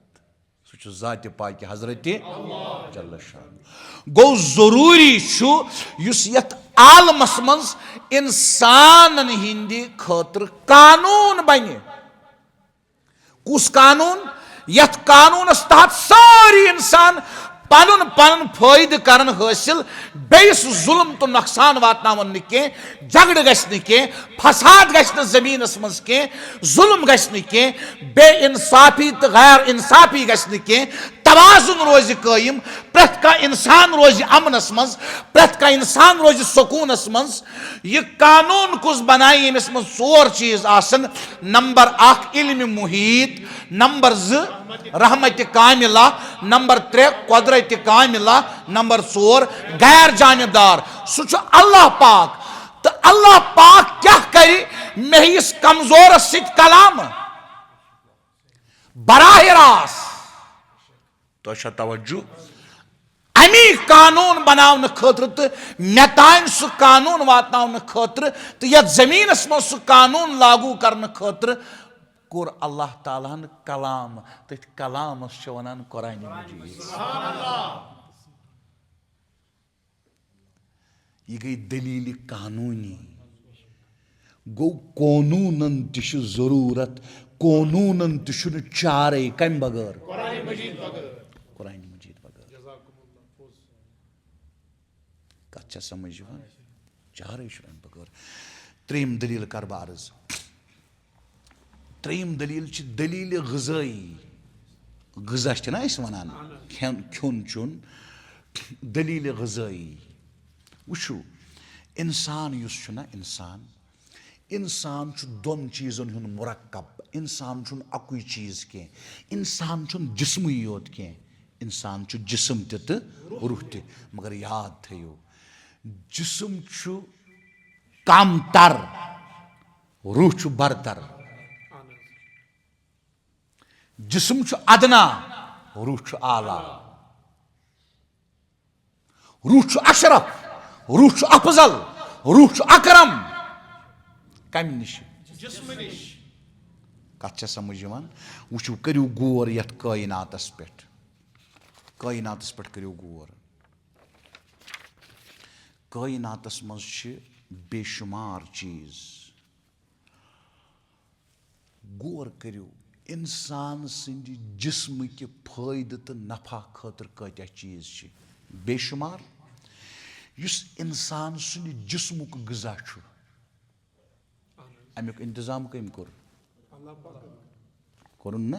सह छु जात पाक हजरत जल्ल शान गो जरूरी छु युस यत आलमस मज इंसानन हिंदी खतर कानून बने कुस कानून यथ कानूनस तहत सारी इंसान पन पन फायद करन हासिल बेस जुल्म तो नुकसान वातनावन के झगड़ गछ के फसाद गछ जमीनस मज के जुल्म गछ के बे इंसाफी तो गैर इंसाफी गछ के तवाजुन रोज कायम प्रत का इंसान रोज अमनस मज प्रत का इंसान रोज सुकूनस मज यह कानून कुस बनाए यमिस मज सोर चीज आसन नंबर 1 इल्म मुहीत नंबर 2 रहमत कामिला नंबर 3 कुदरत कामिला नंबर 4 गैर जानिबदार सह अल्लाह पाक तो अल्लाह पाक क्या करे मे इस कमजोर सित कलाम बराह रास्त तो तवज्जो अमी कानून बनावन खतर तो मे तान सह कानून वातनावन खतर तो यथ जमीनस मज सह कानून लागू करने खतर कोर अल्लाह ताला कलाम तथ कलामस वनान कुरान मजीद यह गई दलील कानूनी गो कानूनन तश जरूरत कानूनन तश चारे कम बगैर कुरान मजीद बगैर कत समझ चारे बगैर त्रेम दलील कर अर्ज त्रेम दलील दलील गज़ाई गज़ा ना वनान खेन चुन दलील गज़ाई वुचु इंसान युस ना इंसान इंसान दोन चीजन हुन मुरक्कब इंसान अकुई चीज के इंसान जिस्म योत के इंसान जिस्म तो रूह त मगर याद थो जिस्म कम तर रूह बरतर जिस्म अदना रूह आला रूह अशरफ रूह अफजल रूह अकरम कम निश कत समझ वुचु करू गौर यथ कायनातस पे कायनातस पे करो गौर कायनातस मज बेशुमार चीज गौर करो इंसान सद जिस्म कि फायदे तो नफा खतर कत्या चीज बेशुमार युस इंसान सद जिस्मुक ग़िज़ा अमुक इंतजाम कम कोरुन ना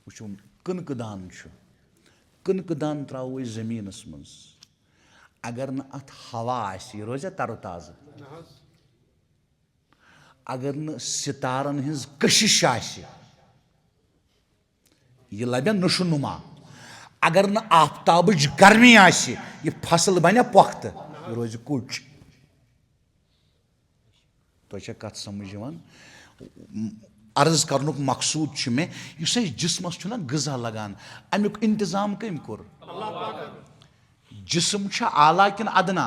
वो कनक दान कनक दान त्रो जमीनस मज अगर न अत हवा यह रोजा तरोताज़ा अगर न सितारन हिंज कशिश यह लबे नशुनुमा अगर न आफ्ताबच गर्मी यह फसल बना पुख्त यह रोज कुच तो कत समझ अर्ज कर मकसूद मे जिस्मस ग़िज़ा लगान अमुक इंतजाम कम कोर जिस्म आला किन अदना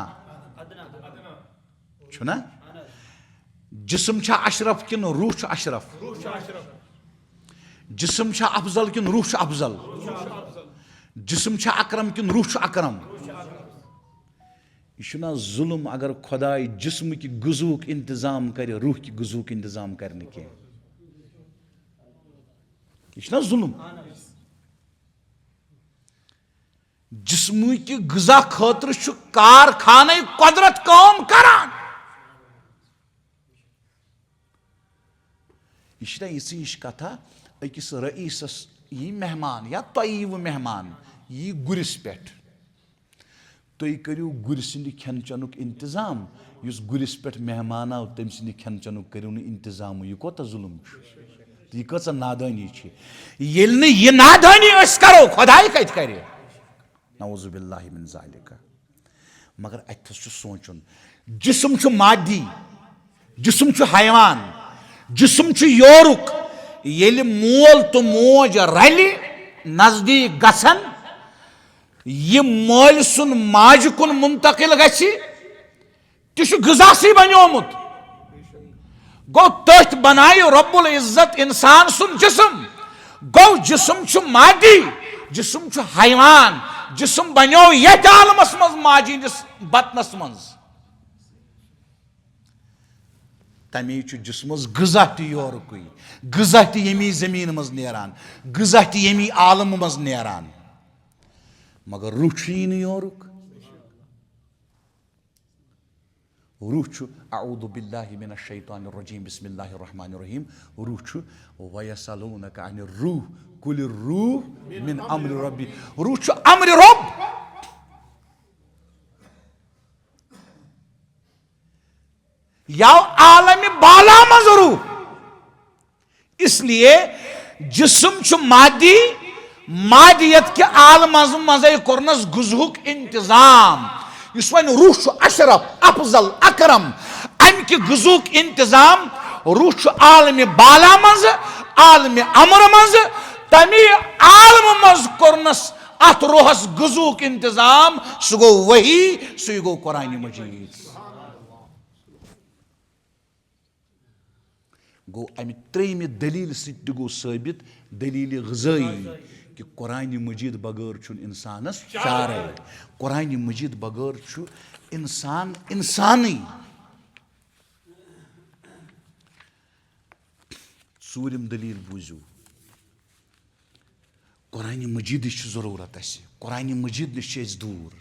छुना जिस्म अशरफ किन रूह अशरफ जिस्म अफजल किन रूह अफजल जिस्म अकरम किन रूह अकरम यह जुल्म अगर खुदाई जिस्म कि ग़ुज़ूक इंतजाम करे रूह कि ग़ुज़ूक इंतजाम करने के यह जुल्म जिस्म कि ग़िज़ा खतर कारखाने कुदरत काम करान यह यी हिश कथा अकिस रईसस यी मेहमान या तयीव मेहमान यी गुरिस पे तुम करो गुर सद खेन चनुक इंतजाम युस गुरिस पे मेहमान आव तम सद खेन चनुक करो इंतजाम यह कोता जुल्म यह कचा नादानी येल न यह नादानी करो खुदाई कत कर नऊज़ुबिल्लाहि मिन ज़ालिका मगर अथस सोचुन जिस्म मादी जिस्म हैवान जिस्म योरुक येल मोल तो मोज रल नजदीक गसन यह मल सुन माज कुन मुंतकिल गि ग़िज़ा बनोमुत गो तथ बनाय रब्बुल इज़्ज़त इंसान सुन जिस्म गो जिस्म मादी जिस्म हैवान जिस्म बनो ये आलमस मज माजी बतनस मज तमे जिस्मस ग़िज़ा तोरुक ग़िज़ा यमी ज़मीन मज नेरान ग़िज़ा यमी आलम मज नेरान मगर रूह योरुक रूह अऊज़ु बिल्लाहि मिनश शैतानिर रजीम बिस्मिल्लाहिर रहमानिर रहीम रूह वयसलूनका अनिर रूह कुलिर रूह मिन अम्रि रब्बी रूह अम्रि रब या आलम बाला मज रूह इसलिए जिस्म मादी मादियत के आलम मज कोरनस ग़ुज़ूक इंतजाम इस वन रूह अशरफ अफजल अकरम अम कि ग़ुज़ूक इंतजाम रूह आलम बाला मज आलम अमर मज तमी आलम मज कोरनस अत रूहस ग़ुज़ूक इंतजाम सह गो वही सह गो कुरान मजीद गो अमि त्रेम दलील सत गो साबित दलील ग़िज़ाई कि कुरान मजीद बगैर इंसानस चार कुरान मजीद बगैर इंसान इंसानी सूरम दलील बूझू कुरान मजीद ज़रूरत कुरान मजीद नश दूर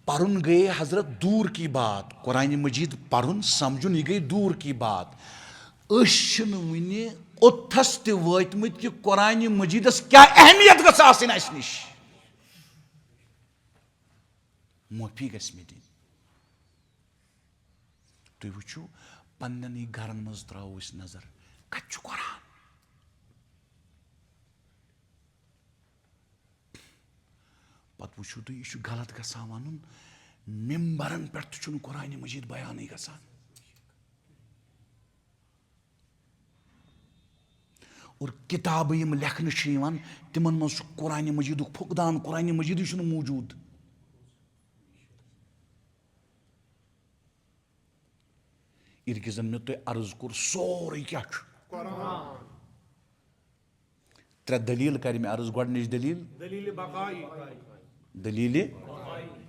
पढ़ुन गए हजरत दूर की बात कुरान मजीद पढ़ुन समझुन यह गई दूर की बात वन ओथस तमत कि कुरान मजीदस क्या अहमियत गस नश माफी गस मे दिन तुम वो पन्न घरन मज त्रो नजर कत कुरान पत वो तुम यह गलत गसान वन मिम्बरन पे कुरान मजीद बयान गसान और किताब यम लेखन तिमन मज कुरान मजीद फुकदान कुरान मजीद मौजूद ये जन मे तुम अर्ज कोर सोरे क्या त्रे दलील कर मे अर्ज गोडनिच दलील दलील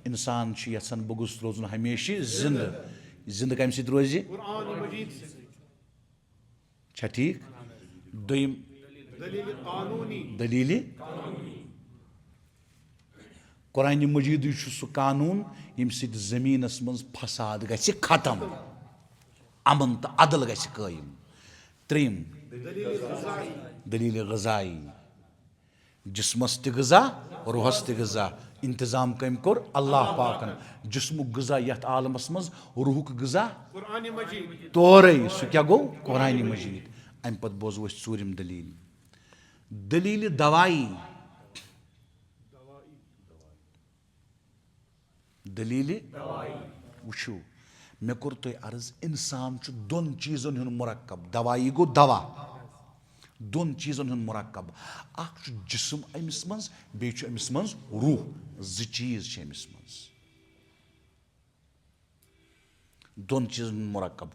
इंसान यसान बह गुस रोजन हमेशा जिंद जिंद कम सत रोज ठीक दोयम दलील कुरान मजीद सह कानून यम सत जमीनस मज फसाद गछ खत्म अमन तो अदल गछ कायम त्रीम दलील गजाई जिस्मस त गजा रूहस त गजा इंतजाम कम कोर अल्लाह पाकन जिस्मुक गजा यथ आलमस मज रूहुक गजा तोरे सह क्या गो कुरान मजीद अम पत बोजो चूरिम दलील दलील दवाई दलील वुचो मे कोर तुह अर्ज इंसान दोन चीजन हुन मुरक्कब दवाई गो दवा दोन चीजन हुन मुरक्कब अख जिस्म अमिस मज बेच अमिस मज रूह ज चीज अमिस मज दोन चीजन हुन मुरक्कब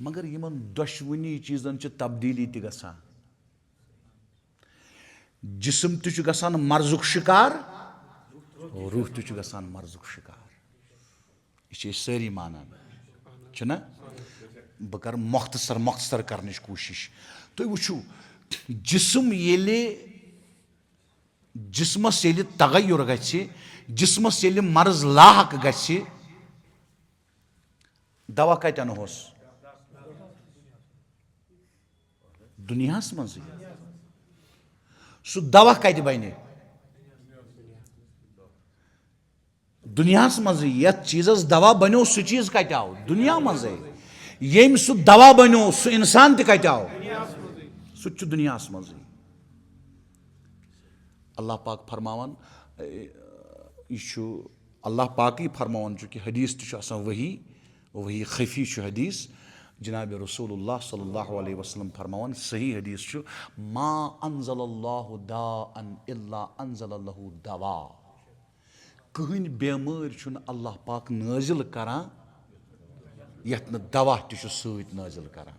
मगर यमन दशवनी चीजन तब्दीली त गसान जिस्म त गसान मर्जुक शिकार रूह त गसान मर्जुक शिकार यह सारी मानान ना बह कर मुख्तसर करने कोशिश तुम वो जिस्म ये जिस्मस ये तगयुर जिस्मस ये मर्ज लाक गि दवा कतन होस दुनियास मज सह दवा कत बने दुनियास मज यथ चीजस दवा बनो सह चीज कत आव दुनिया मज यम सह दवा बनो सह इंसान त कत आव सह दुनियास मज अल्लाह पाक फरमावन यह अल्लाह पाक फरमावन कि हदीस त वही वही खफी हदीस जनाब रसूलुल्लाह सल्लल्लाहु अलैहि वसल्लम फरमावन सही हदीस मा अनज़लल्लाहु दाअन इल्ला अनज़ल लहु दवा कहन बेमार अल्लाह पाक नाजिल करान यथ न दवा त नाजिल करान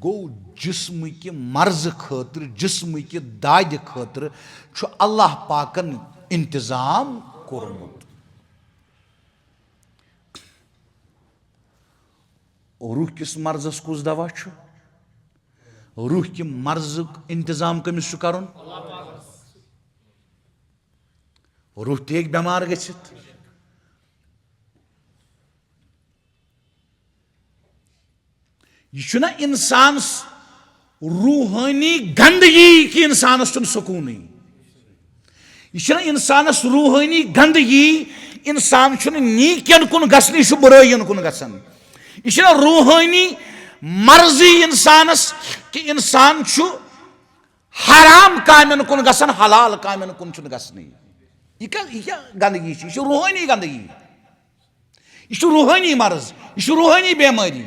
गो जिस्म कि मर्ज खतर जिस्म कि दाद खतर अल्लाह पाकन इंतजाम कोरमुत रूह किस मर्जस कुस दवा रूह कि मर्ज इंतजाम कमिस करुन रूह तेग बेमार गछित यह इंसान रूहानी गंदगी कि इंसानस सुकून यह इंसानस रूहानी गंदगी इंसान नीकन कुन गसन यह बुराइन कुन गसन यह रूहानी मर्जी इंसानस कि इंसान हराम कामन कुन गसन हलाल कामन कुन गसन यह गंदगी यह रूहानी गंदगी यह रूहानी मर्ज यह रूहानी बेमारी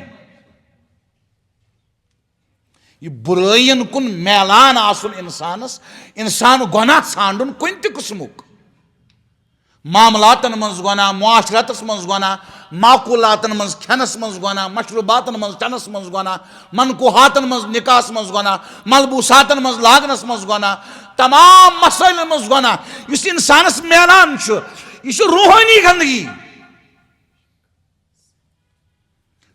यह बुराइन कुन मैलान आसन इंसानस इंसान गुनाह ांडन कुन त किस्मुक मामलातन मज गुनाह मुआशरतस मज गुनाह माकूलातन मज खनस मज गुनाह मशरूबातन मज चनस मज गुनाह मनकुहातन मज निकास मज गुनाह मलबूसातन मज लागनस मज गुनाह तमाम मसाइल मज गुनाह इस इंसानस मैलान यह रूहानी गंदगी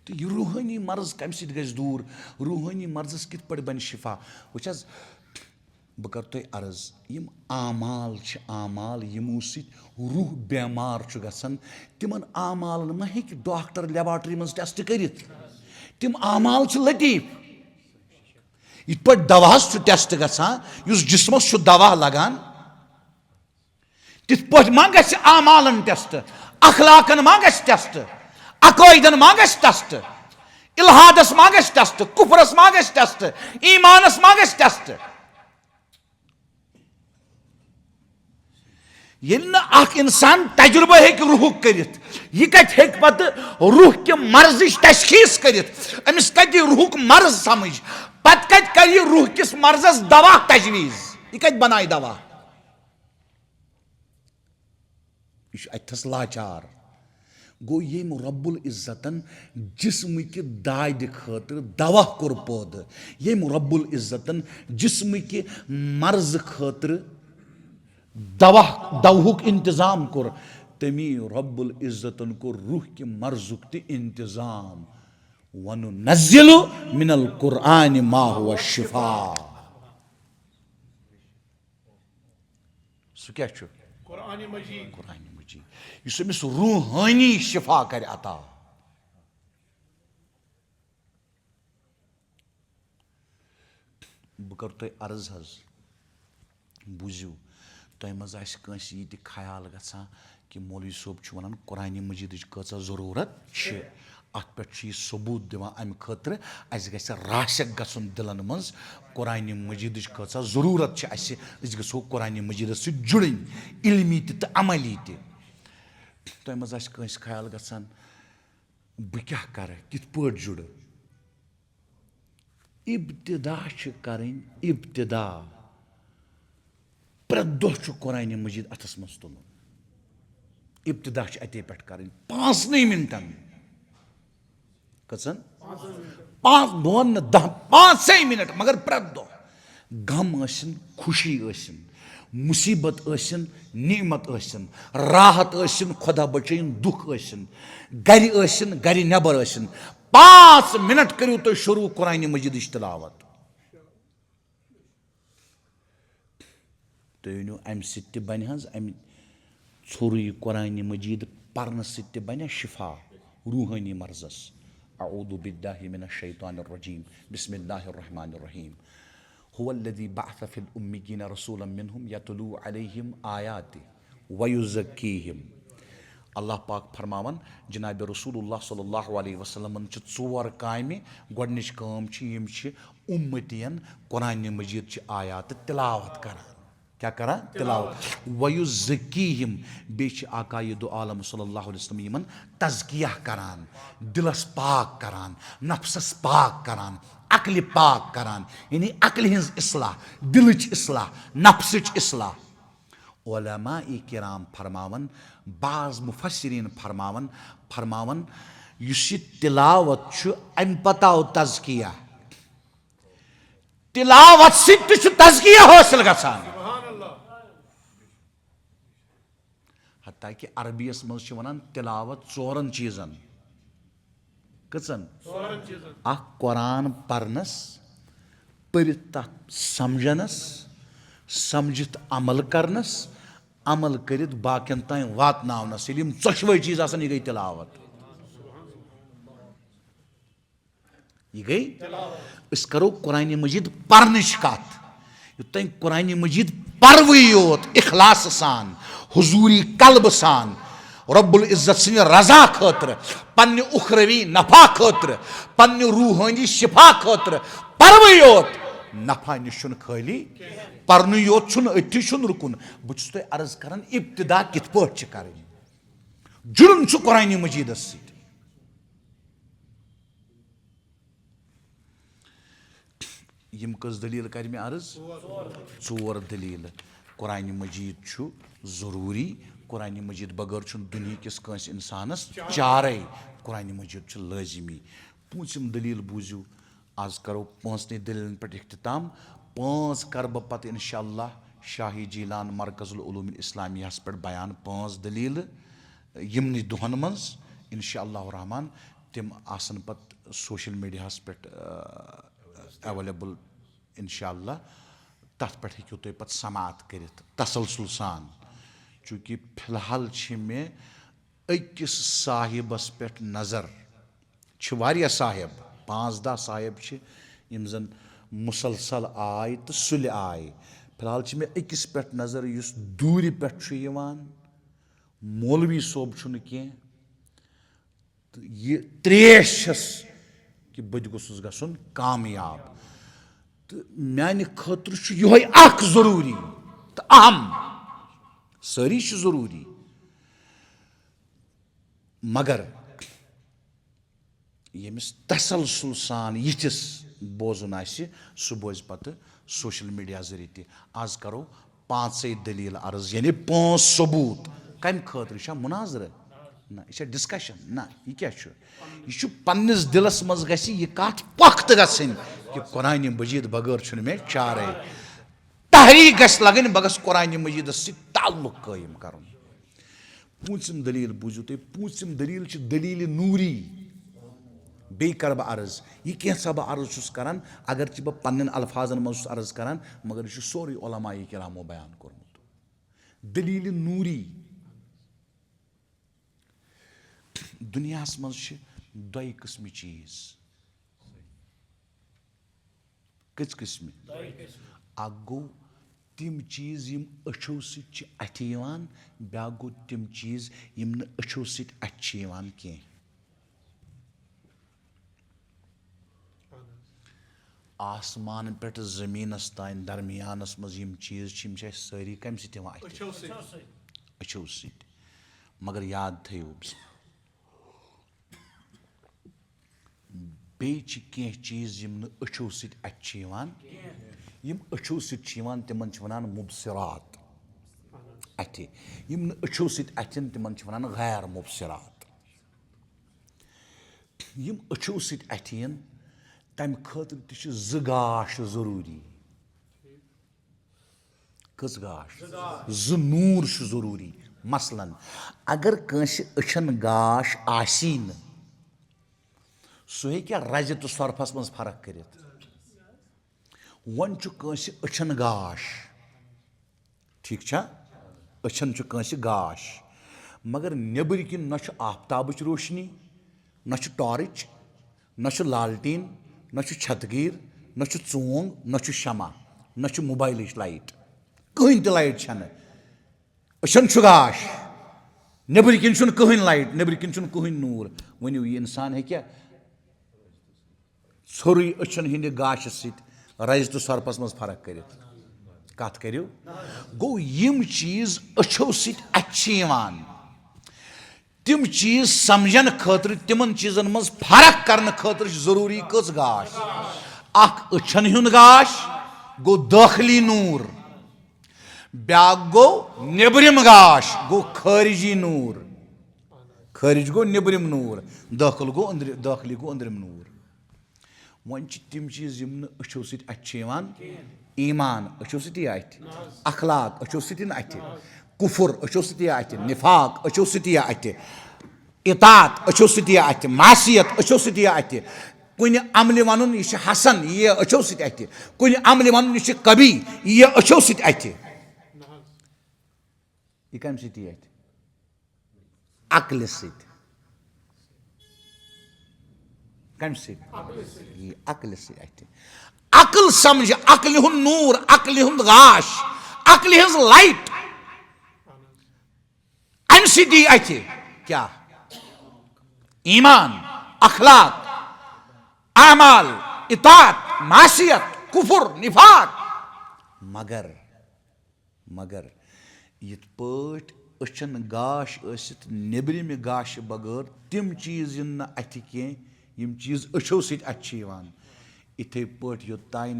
तो यह रूहानी मर्ज कम सत दूर रूहानी मर्जस कित पे बन शिफा वह बह कर तुह अर्ज यम आमाल यमो सत रूह बेमार गसन तिमन आमालन मा हेक डॉक्टर लेबॉर्टरी मज टेस्ट करित तिम आमाल लतीफ इत पे दवाहस टेस्ट गसान युस जिस्मस दवा लगान तिथ पे मा गछ आमालन टेस्ट अखलाकन मा गछ टेस्ट अकायदन मा गछ टेस्ट इल्हादस मा गछ टेस्ट कुफरस मा गछ टेस्ट ईमानस मा गछ टेस्ट ये इंसान तजुर्बा हेक रूह करित यह कत हेक पत रूह के मर्ज तशखीस करित अमिस कत रूह मर्ज समझ पत कत कर रूह किस मर्जस दवा तजवीज यह कत बनाए दवा यह अथस लाचार गो यम रब्बुल इज्जतन जिस्म कि दाद खतर दवा कोर पौध यम रब्बुल इज्जतन जिस्म कि मर्ज खतर दवहुक इंतजाम कोर तमी रब्बुल इज्जतन को रूह कि मर्जुक त इंतजाम वनुनज़्ज़िलु मिनल कुरआन मा हुवा शिफा सह क्या कुरआन मजीद युस अमिस रूहानी शिफा कर अता बह कर तुम अर्ज हज बूझू तुम मज आस ये ख्याल गसान कि मौलवी सोब वन कुरआन मजीद कचा जरूरत अत पे यह सबूत दिवान अमि खतर अस गस राशक गसन दिलन मज कुरआन मजीद कचा जरूरत अस गो कुरआन मजीद सु जुड़न इल्मी तो अमली तुम मज आस ख्याल गसान बह क्या कर कित पे जुड़ इब्तिदा करें इब्तिदा प्रेत दह कुरआन मजीद अथस मज तुल इब्तिदा अते पे करें 5 मिनटन कचन 5 बोन 5 मिनट मगर प्रेत दह गम सन खुशी मुसीबत नीमत राहत खुदा बचन दुख गर नबर 5 मिनट करू तुम शुरू कुरआन मजीद तिलावत तुम वन अमि सत बन अमि छोर कुरआन मजीद पर्न सत बन शिफा रूहानी मर्जस अऊदु बिल्लाहि मिनश शैतानिर रजीम बिस्मिल्लाहिर रहमानिर रहीम हुवल्लज़ी बअस फिल उम्मिय्यीन रसूलन मिनहुम यतलू अलैहिम आयाति व युज़क्कीहिम अल्लाह पाक फरमावन जनाब रसूलुल्लाह सल्लल्लाहु अलैहि वसल्लम च 4 कामि गोडनिच काम यम उम्मतियन कुरआन मजीद आयात तिलावत करान क्या करान तिलावत वयुज़क्कीहिम बेच आकाए दो आलम सल्लल्लाहु अलैहि वसल्लम यमन तज़किया करान दिलस पाक करान नफ्सस पाक करान अक्ल पाक करान यानी अक्ल हिंज इस्लाह दिलच इस्लाह नफ्सच इस्लाह उलमाए किराम फरमावन बाज मुफस्सिरीन फरमावन युस तिलावत अम पत आव तज़किया तिलावत सत तज़किया हासिल गसान हत्ता कि अरबियस मज वन तिलावत 4 चीजन कचन कुरान परनस परित तथ समझनस समझित अमल करनस अमल करित बाकियन तान वातनावनस यम 4 चीज आसन यह गई तिलावत यह गई अस करो कुरआन मजीद परनच कत तुम कुरआन मजीद परव योत इखलास सान हुजूरी कल्ब सान रब्बुल इज्जत सद रजा खतर पन्ने उखरवी नफा खतर पन्ने रूहानी शिफा खतर परव योत नफा निश खाली पर्न योत अथि रुकुन बहुत तुम अर्ज कर इब्तिदा कित पे कर जुड़न कुरआन मजीद सद यम कस दलील कर मे अर्ज 4 दलील कुरआन मजीद जरूरी कुरआन मजीद बगैर दुनिया किस कंस इंसानस चारे कुरआन मजीद लाजिमी 5 दलील बूझू आज करो 5 दलीलन पे इख्तिताम 5 कर बह पत इंशाअल्लाह शाही जीलान मरकजुल उलूम इस्लामिया पे बयान 5 दलील यमन दुहन मज इंशाअल्लाह रहमान तिम आसन पत सोशल मीडिया पे अवेलेबल इंशाअल्लाह तथ पे हेकु तुम पे समात कर तसलसल सान चूँकि फिलहाल मे अकिस साहिबस पे नज़र वारिया साहिब 5-10 साहिब यम जन मुसलसल आय तो सुल आय फिलहाल मे अकिस पे नज़र युस दूर पे मौलवी सोब कह तो यह त्रेश कि बह गोसुस गसन कामयाब तो म्यान खतर यह जरूरी तो अहम सारी जरूरी मगर यमिस तसलसल सान यिथिस बोजुन आसि सह बोज पत सोशल मीडिया जरिए आज करो 5 दलील अर्ज यानी 5 सबूत कम खतर मुनाजर ना यह डिस्कशन ना यह क्या यह पन्निस दिलस मज गि यह कत पख तो गन कि कुरान मजीद बगैर मे चारे तहरीक गस लगन बह गस कुरान मजीद ताल्लुक कायम कर पूंचम दलील बूझू तुम पूंचम दलील दलील नूरी बे कर बह अर्ज यह कैसा बह अर्ज करान अगर बह पन्न अल्फाजन मज अर्ज करान मगर यह सोरे उलमाए किरामो बयान कोर्मुत दलील नूरी दुनिया मज दो किस्म चीज कच किस्म गो तिम चीज यम अछो सत ब्या गो तिम चीज यम न अछो सत कह आसमान पे जमीनस तान दरमियानस मज यम चीज सारी कम अछो सत मगर याद थो बेच कह चीज यम न अछो सत यम अछो सत तिमन वनान मुबसरात अथ यम न अछो सत अथन तिमन वनान गैर मुबसरात यम अछो सत अथन तम खतर ज गाश जरूरी कस गाश ज नूर जरूरी मसलन अगर कंस अछन गाश आसी न सह हे रज तो सरफस मज फर्क कर वन कंस अछन गाश ठीक छा अछन कंस गाश मगर नेबर किन न आफ्ताबच रोशनी न टॉर्च न लालटीन न छतगीर न चोंग न शमा न मोबाइल लाइट कहीं तो लाइट छन अछन गाश नेबर किन कहीं लाइट नेबर किन कहीं नूर वनु यह इंसान हे सोरे अछन हिंद गाश सत रज तो सरपस मज फर्क कर कत करो गो यम चीज अछो सत तिम चीज समझन खतर तिमन चीजन मज फर्क करने खतर जरूरी कस गाश अख अछन हुंद गाश गो दाखिली नूर ब्या गो नेबरिम गाश गो खारिजी नूर खारिज गो नेबरिम नूर दाखिल गो दाखिली गो अंदरिम नूर वन तिम चीज यम न अछो सत ईमान अछो सत अखलाक अछो सत कुफुर अछो सत निफाक अछो सत इतात अछो सत मासियत अछो सत कुन अमल वन यह हसन यह अछो सत कुन अमल वन यह कभी यह अछो सत यह कम सत अक्ल सत कम अक्ल सत अक्ल समझ अक्ल हुंद नूर अक्ल हुंद गाश अक्ल हज लाइट अम सी अथ क्या ईमान अखलाक आमाल इतात मासियत कुफुर निफाक मगर मगर यित पट अछन गाश असित नेबरिम गाश बगैर तिम चीज इन न अथ कह यम चीज अछो सत इथे पट योतान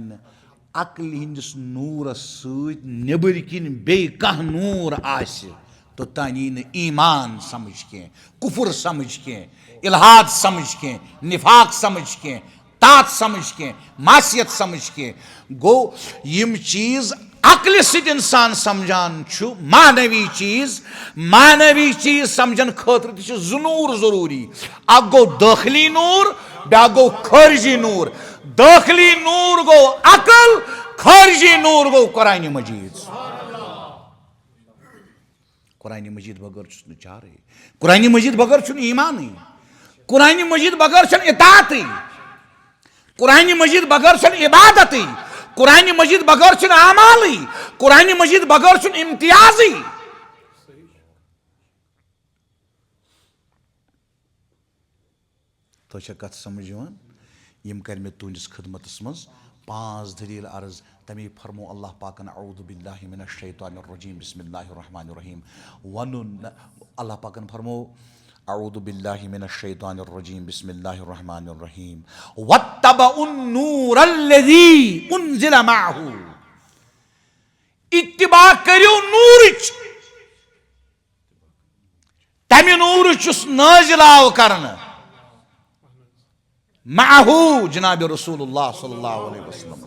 अक्ल हिंदिस नूरस सत नेबर किन बे कह नूर आसि तोतान यी न ईमान समझ कह कुफुर समझ कह इल्हाद समझ कह निफाक समझ कह तात समझ कह मासियत समझ कह गो यम चीज अक्ल सत इंसान समझान मानवी चीज समझन खतर ज नूर जरूरी अख गो दाखिली नूर ब्या गो खारिजी नूर दाखिली नूर गो अकल खारिजी नूर गो कुरान मजीद कुरान मजीद बगैर न चारे कुरान मजीद बगैर ईमान कुरान मजीद बगैर इतात कुरान मजीद बगैर इबादत कुरान मजीद बगैर आमाल कुरान मजीद बगैर इम्तियाजी तो कत समझ यम कर मे तुंदिस खिदमत मज 5 दलील अर्ज तमे फरमो अल्लाह पाकन औदु बिल्लाहि मिनश शैतानिर रजीम बिस्मिल्लाहिर रहमानिर रहीम वन अल्लाह पाकन फरमो औदु बिल्लाहि मिनश शैतानिर रजीम बिस्मिल्लाहिर रहमानिर रहीम वत्तबउन नूरल्लज़ी उनज़िला माहू इत्तिबा करियो नूरिच तमि नूर चुस नाजिल आव करन माहू जनाब रसूलुल्लाह सल्लल्लाहु अलैहि वसल्लम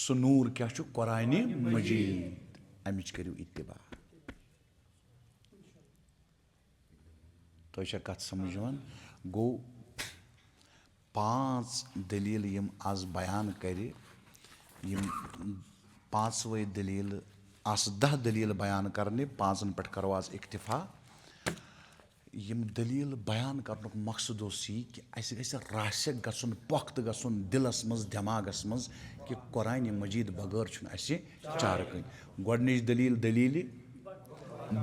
सु नूर क्या छु कुरान मजीद अमिच करियो इत्तिबा तो ये कत समझान गो 5 दलील यम आज बयान करे यम 5वे दलील आस 10 दलील बयान करने 5 पे करो आज इक्तिफा यम दलील बयान करनुक मकसद यह कि अस रासिक गसन पुख्त गसन दिलस मज दिमागस मज कि कुरान मजीद बगैर छुन अस चार कहीं गोडनिच दलील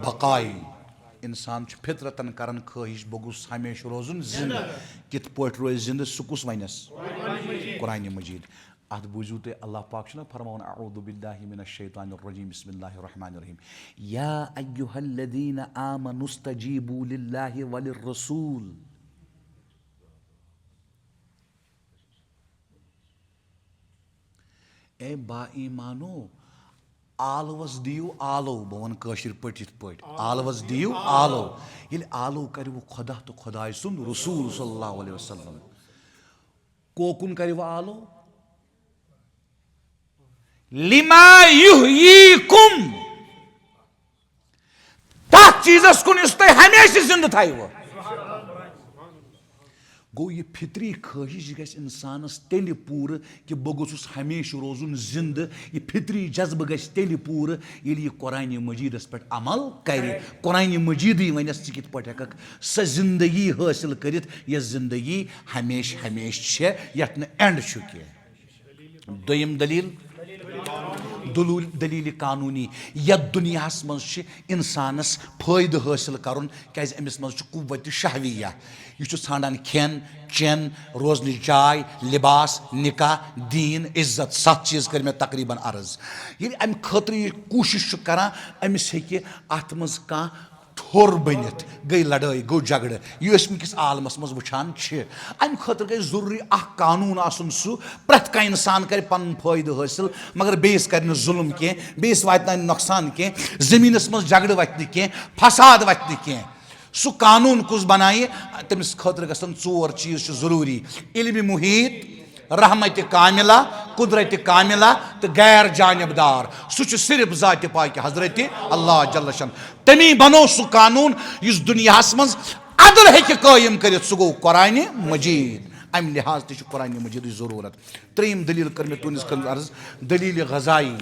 बकाई इंसान फितरतन करन ख्वाहिश बह गुस हमेशा रोजुन जिंद कित पट रोज जिंद सह कुस वनस कुरान मजीद अत बूझू तुम अल्लाह पाक फरमान अऊदु बिल्लाहि मिनश शैतानिर रजीम बिस्मिल्लाहिर रहमानिर रहीम या अय्युहल्लज़ीना आमनुस्तजीबू लिल्लाहि वलिर रसूल ए बा ईमानो आलवस दियो आलो बह वन कशिर पे आलवस दियो आलो ये आलो कर वो खुदा तो खुदा सुन रसूल सल्लल्लाहु अलैहि वसल्लम कोकुन कर वो आलो लिमा युहयीकुम तथ चीजस कुन इस हमेशा जिंद थो गो ये फितरी ख्वाहिश गस इंसानस तेल पूर कि बह गोस हमेशा रोजुन जिंद ये फितरी जज्ब गस तेल पूर ये कुरान मजीदस पे अमल कर कुरान मजीद वनस कित पे हेक स जिंदगी हासिल कर जिंदगी हमेशा हमेशा यथ न एंड कह दोयम दलील दलील कानूनी यथ दुनिया मज इंसानस फायद हासिल कर क्या अमिस मज कुव्वत शहविया यह ान खेन चेन रोजन जाय लिबास निकाह दीन इज्जत 7 चीज कर मे तकरीबन अर्ज ये अम खतर कोशिश कर अमिस हे अत मज कह थोर बनित गई लड़ाई गो झगड़ यह वनकिस आलमस मज वुचान अम खतर गई जरूरी कानून आसन सह प्रत कह इंसान कर पन फायद हासिल मगर बेस कर जुल्म कह बेस वात नुकसान कह जमीनस मज झगड़ वत कह फसाद वत कह सह कानून कुस बनाए तमिस खतर गसन 4 चीज जरूरी इल्म मुहीत रहमत कामिला कुदरत कामिला तो गैर जानबदार सह सिर्फ ज़ात पाक हजरत अल्लाह जल्ल शन तमी बनो सह कानून इस दुनिया मज अदल हे कायम कर सह गो कुरान मजीद अम लिहाज तह कुरान मजीद जरूरत 3 दलील कर मे तुनिस अर्ज दलील गजाई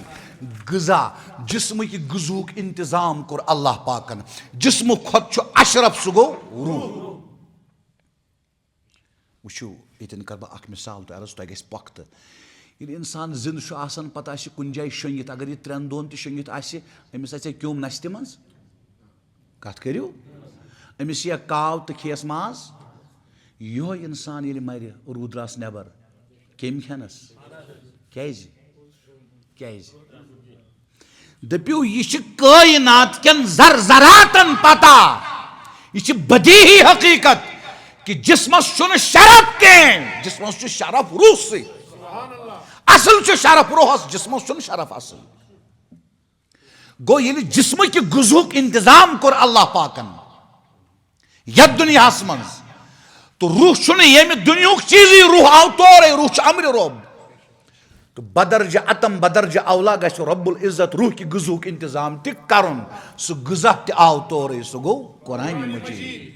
गजा जिस्म की गजूक इंतजाम कोर अल्लाह पाकन जिस्म खुद अशरफ सह गो रूह वुचू ये कर बह मिसाल तो अर्ज तुम पुख्त ये इंसान जिंद पता कुन जाए शंगित अगर यह 3 दोन तह शंगित अमिस क्योम नस्त मज कत करो अमिस या काव तो खेस माज यो इंसान ये मर रूह द्रास नबर कम खेनस क्या दपो यह कायनात कन जर जरातन पता यह बदीही हकीकत कि जिस्मस शरफ कह जिस्मस शरफ रूह से असल शरफ रूहस जिस्मस शरफ असल गो ये जिस्म कि गुजुक इंतजाम कोर अल्लाह पाकन यथ दुनिया मज तो रूह ये दुनिया चीज रूह आव तोरे रूह अमर रब तो बदरज अतम बदरज अवला गस रब्बुल इज्जत रूह की गुजुक इंतजाम तह कर सह गुजा तह आव तोरे सह गो कुरान मजीद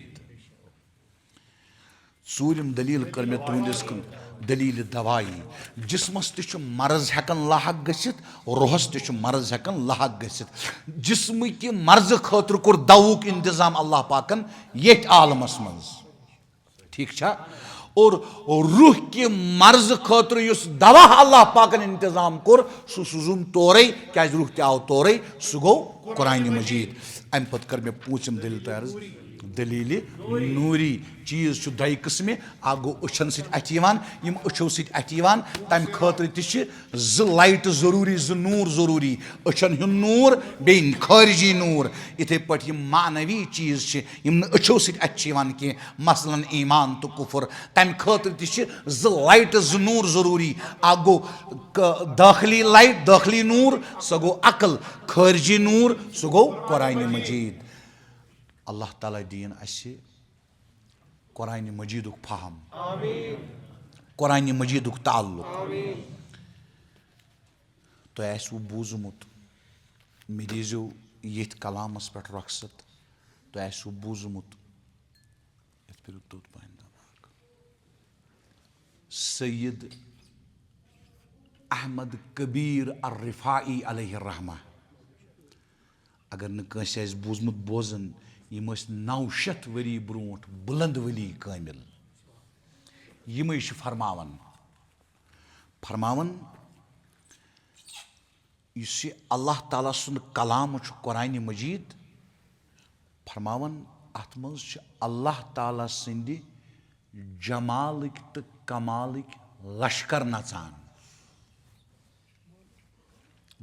सूर्यम दलील कर मे तुंदिस दलील दवाई जिस्मस तह मर्ज हेकन लाक गसित रूहस तह मर्ज हेकन लाक गसित जिस्म कि मर्ज खतर कोर दवुक इंतजाम अल्लाह पाकन ये आलमस मज ठीक छा और रूह कि मर्ज खतर युस दवा अल्लाह पाकन इंतजाम कोर सह सुजुम तोरे क्या रूह तह आव तोरे सह गो कुरान मजीद अम पत कर मे पूछम दलील तर्ज दलील नूरी चीज दय किस्म अख गो अछन सम अछो सम तम खतर ज लाइट जरूरी ज नूर जरूरी अछन हुन नूर बे खारिजी नूर इथे पे मानवी चीज अछो सम कह मसलन ईमान तो कुफर तम खतर ज लाइट ज नूर जरूरी अख गो दाखिली लाइट दाखिली नूर सह गो अकल खारिजी नूर सह गो कुरान मजीद Allah Ta'ala deen assi Qur'an Majiduk faham. Qur'an Majiduk ta'alluq. To asu boozumut. Me dizu yet kalamas pet raksat. To asu boozumut. Sayyid Ahmad Kabir Ar-Rifai alayhi rahmah. Agar ne kansi as boozmut bozan yim ais 900 wari bront buland wali kamil. Yim ish farmawan yus Allah Ta'ala sun kalam ch Qur'an Majid farmawan at manz ch Allah Ta'ala sindi jamalik te kamalik lashkar nacan.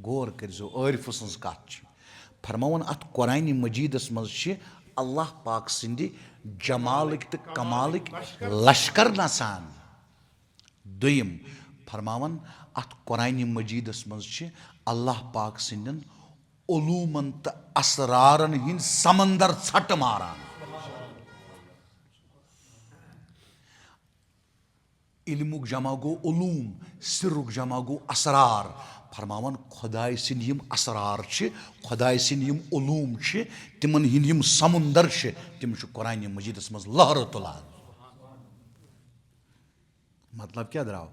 Gor karzo arif sens kat farmawan at Qur'an Majidus manz ch Allah Pak sindi jamalik te kamalik lashkar nacan. Duyim farmawan at Qur'an Majidus manz ch Allah Pak sindin uluman te asraran hin samandar chat maran. Ilmuk jama go ulum, sirruk jama go asrar. Farmawan Khuday sin yim asrar ch, Khuday sin yim ulum ch, timan hin yim samundar ch, tim ch Qur'an Majidus manz lahar tulad. Matlab kya draw?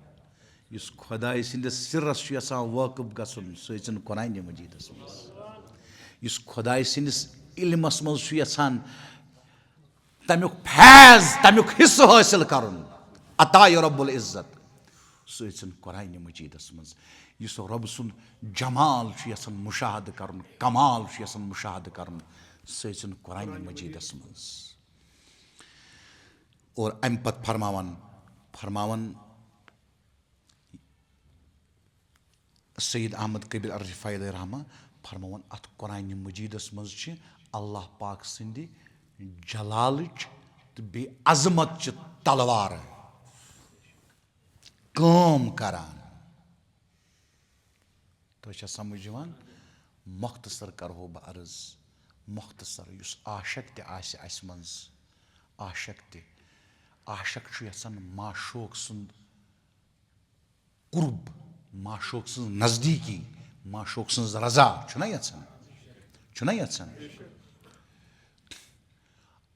Yus Khuday sin de sirras ch yasan waqib gasun, so it's in Qur'an Majidus manz. Yus Khuday sin ilmas manz ch yasan tamuk faz, tamuk hisso hasil karun. Atay Rabbul Izzat. So it's in Qur'an Majidus manz. Yus Rabb sun jamal ch yasan mushahad karun, kamal ch yasan mushahad karun. So it's in Qur'an Majidus manz. Or ampat farmawan Sayyid Ahmad Kabir Ar-Rifai alayhi rahmah farmawan at Qur'an Majidus manz ch Allah Pak sindi jalalch te be azmat ch talwar काम करान. तो समझ यवान मुख्तसर करो बह अर्ज मुख्तसर use आशक ते आसे अस मंज आशक छु यसन माशोक सुंद कुर्ब माशोक सुंद नजदीकी माशोक सुंद रजा छुना यसन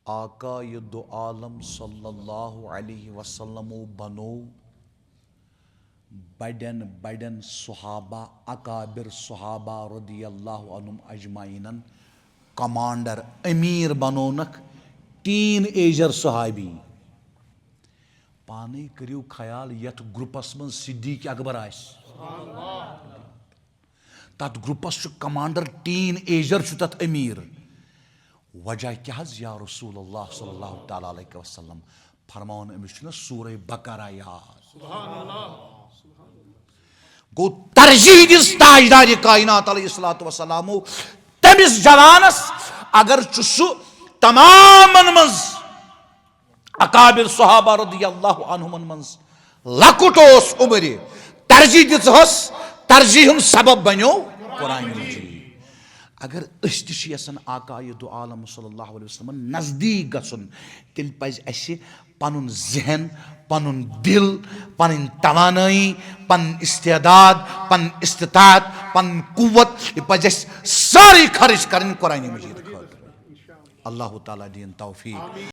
आका ये दो आलम सल्लल्लाहु अलैहि वसल्लम बनो बड़न सुहाबा अकाबिर सुहाबा रदियल्लाहु अन्हुम अजमाइनन कमांडर अमीर बनोनक टीन एजर सुहाबी पानी करियो ख्याल यथ ग्रुपस मन सिद्दीक अकबर आस तथ ग्रुपस कमांडर टीन एजर तथ अमीर वजह क्या या रसूल अल्लाह सल्लल्लाहु तआला अलैहि वसल्लम फरमान अमिश सूरह बकरा याद गो तरजीह दिस ताजदार कायनात अलैहिस्सलातु वस्सलाम तमिस जवानस अगर चुसु तमामन मंज अकाबिर सहाबा रदियल्लाहु अन्हुम मंज लकुटोस उमरे तरजीह दिस तरजीह सबब बनो कुरान मजीद अगर असन आका दो आलम सल्लल्लाहु अलैहि वसल्लम नजदीक गसन तिल पज असे पनुन जहन पनुन दिल पन तवानाई पन इस्तेदाद पन इस्तिताअत पन कुव्वत पज सारी खर्च करन कुरान मजीद खातिर अल्लाह ताला दीन तौफीक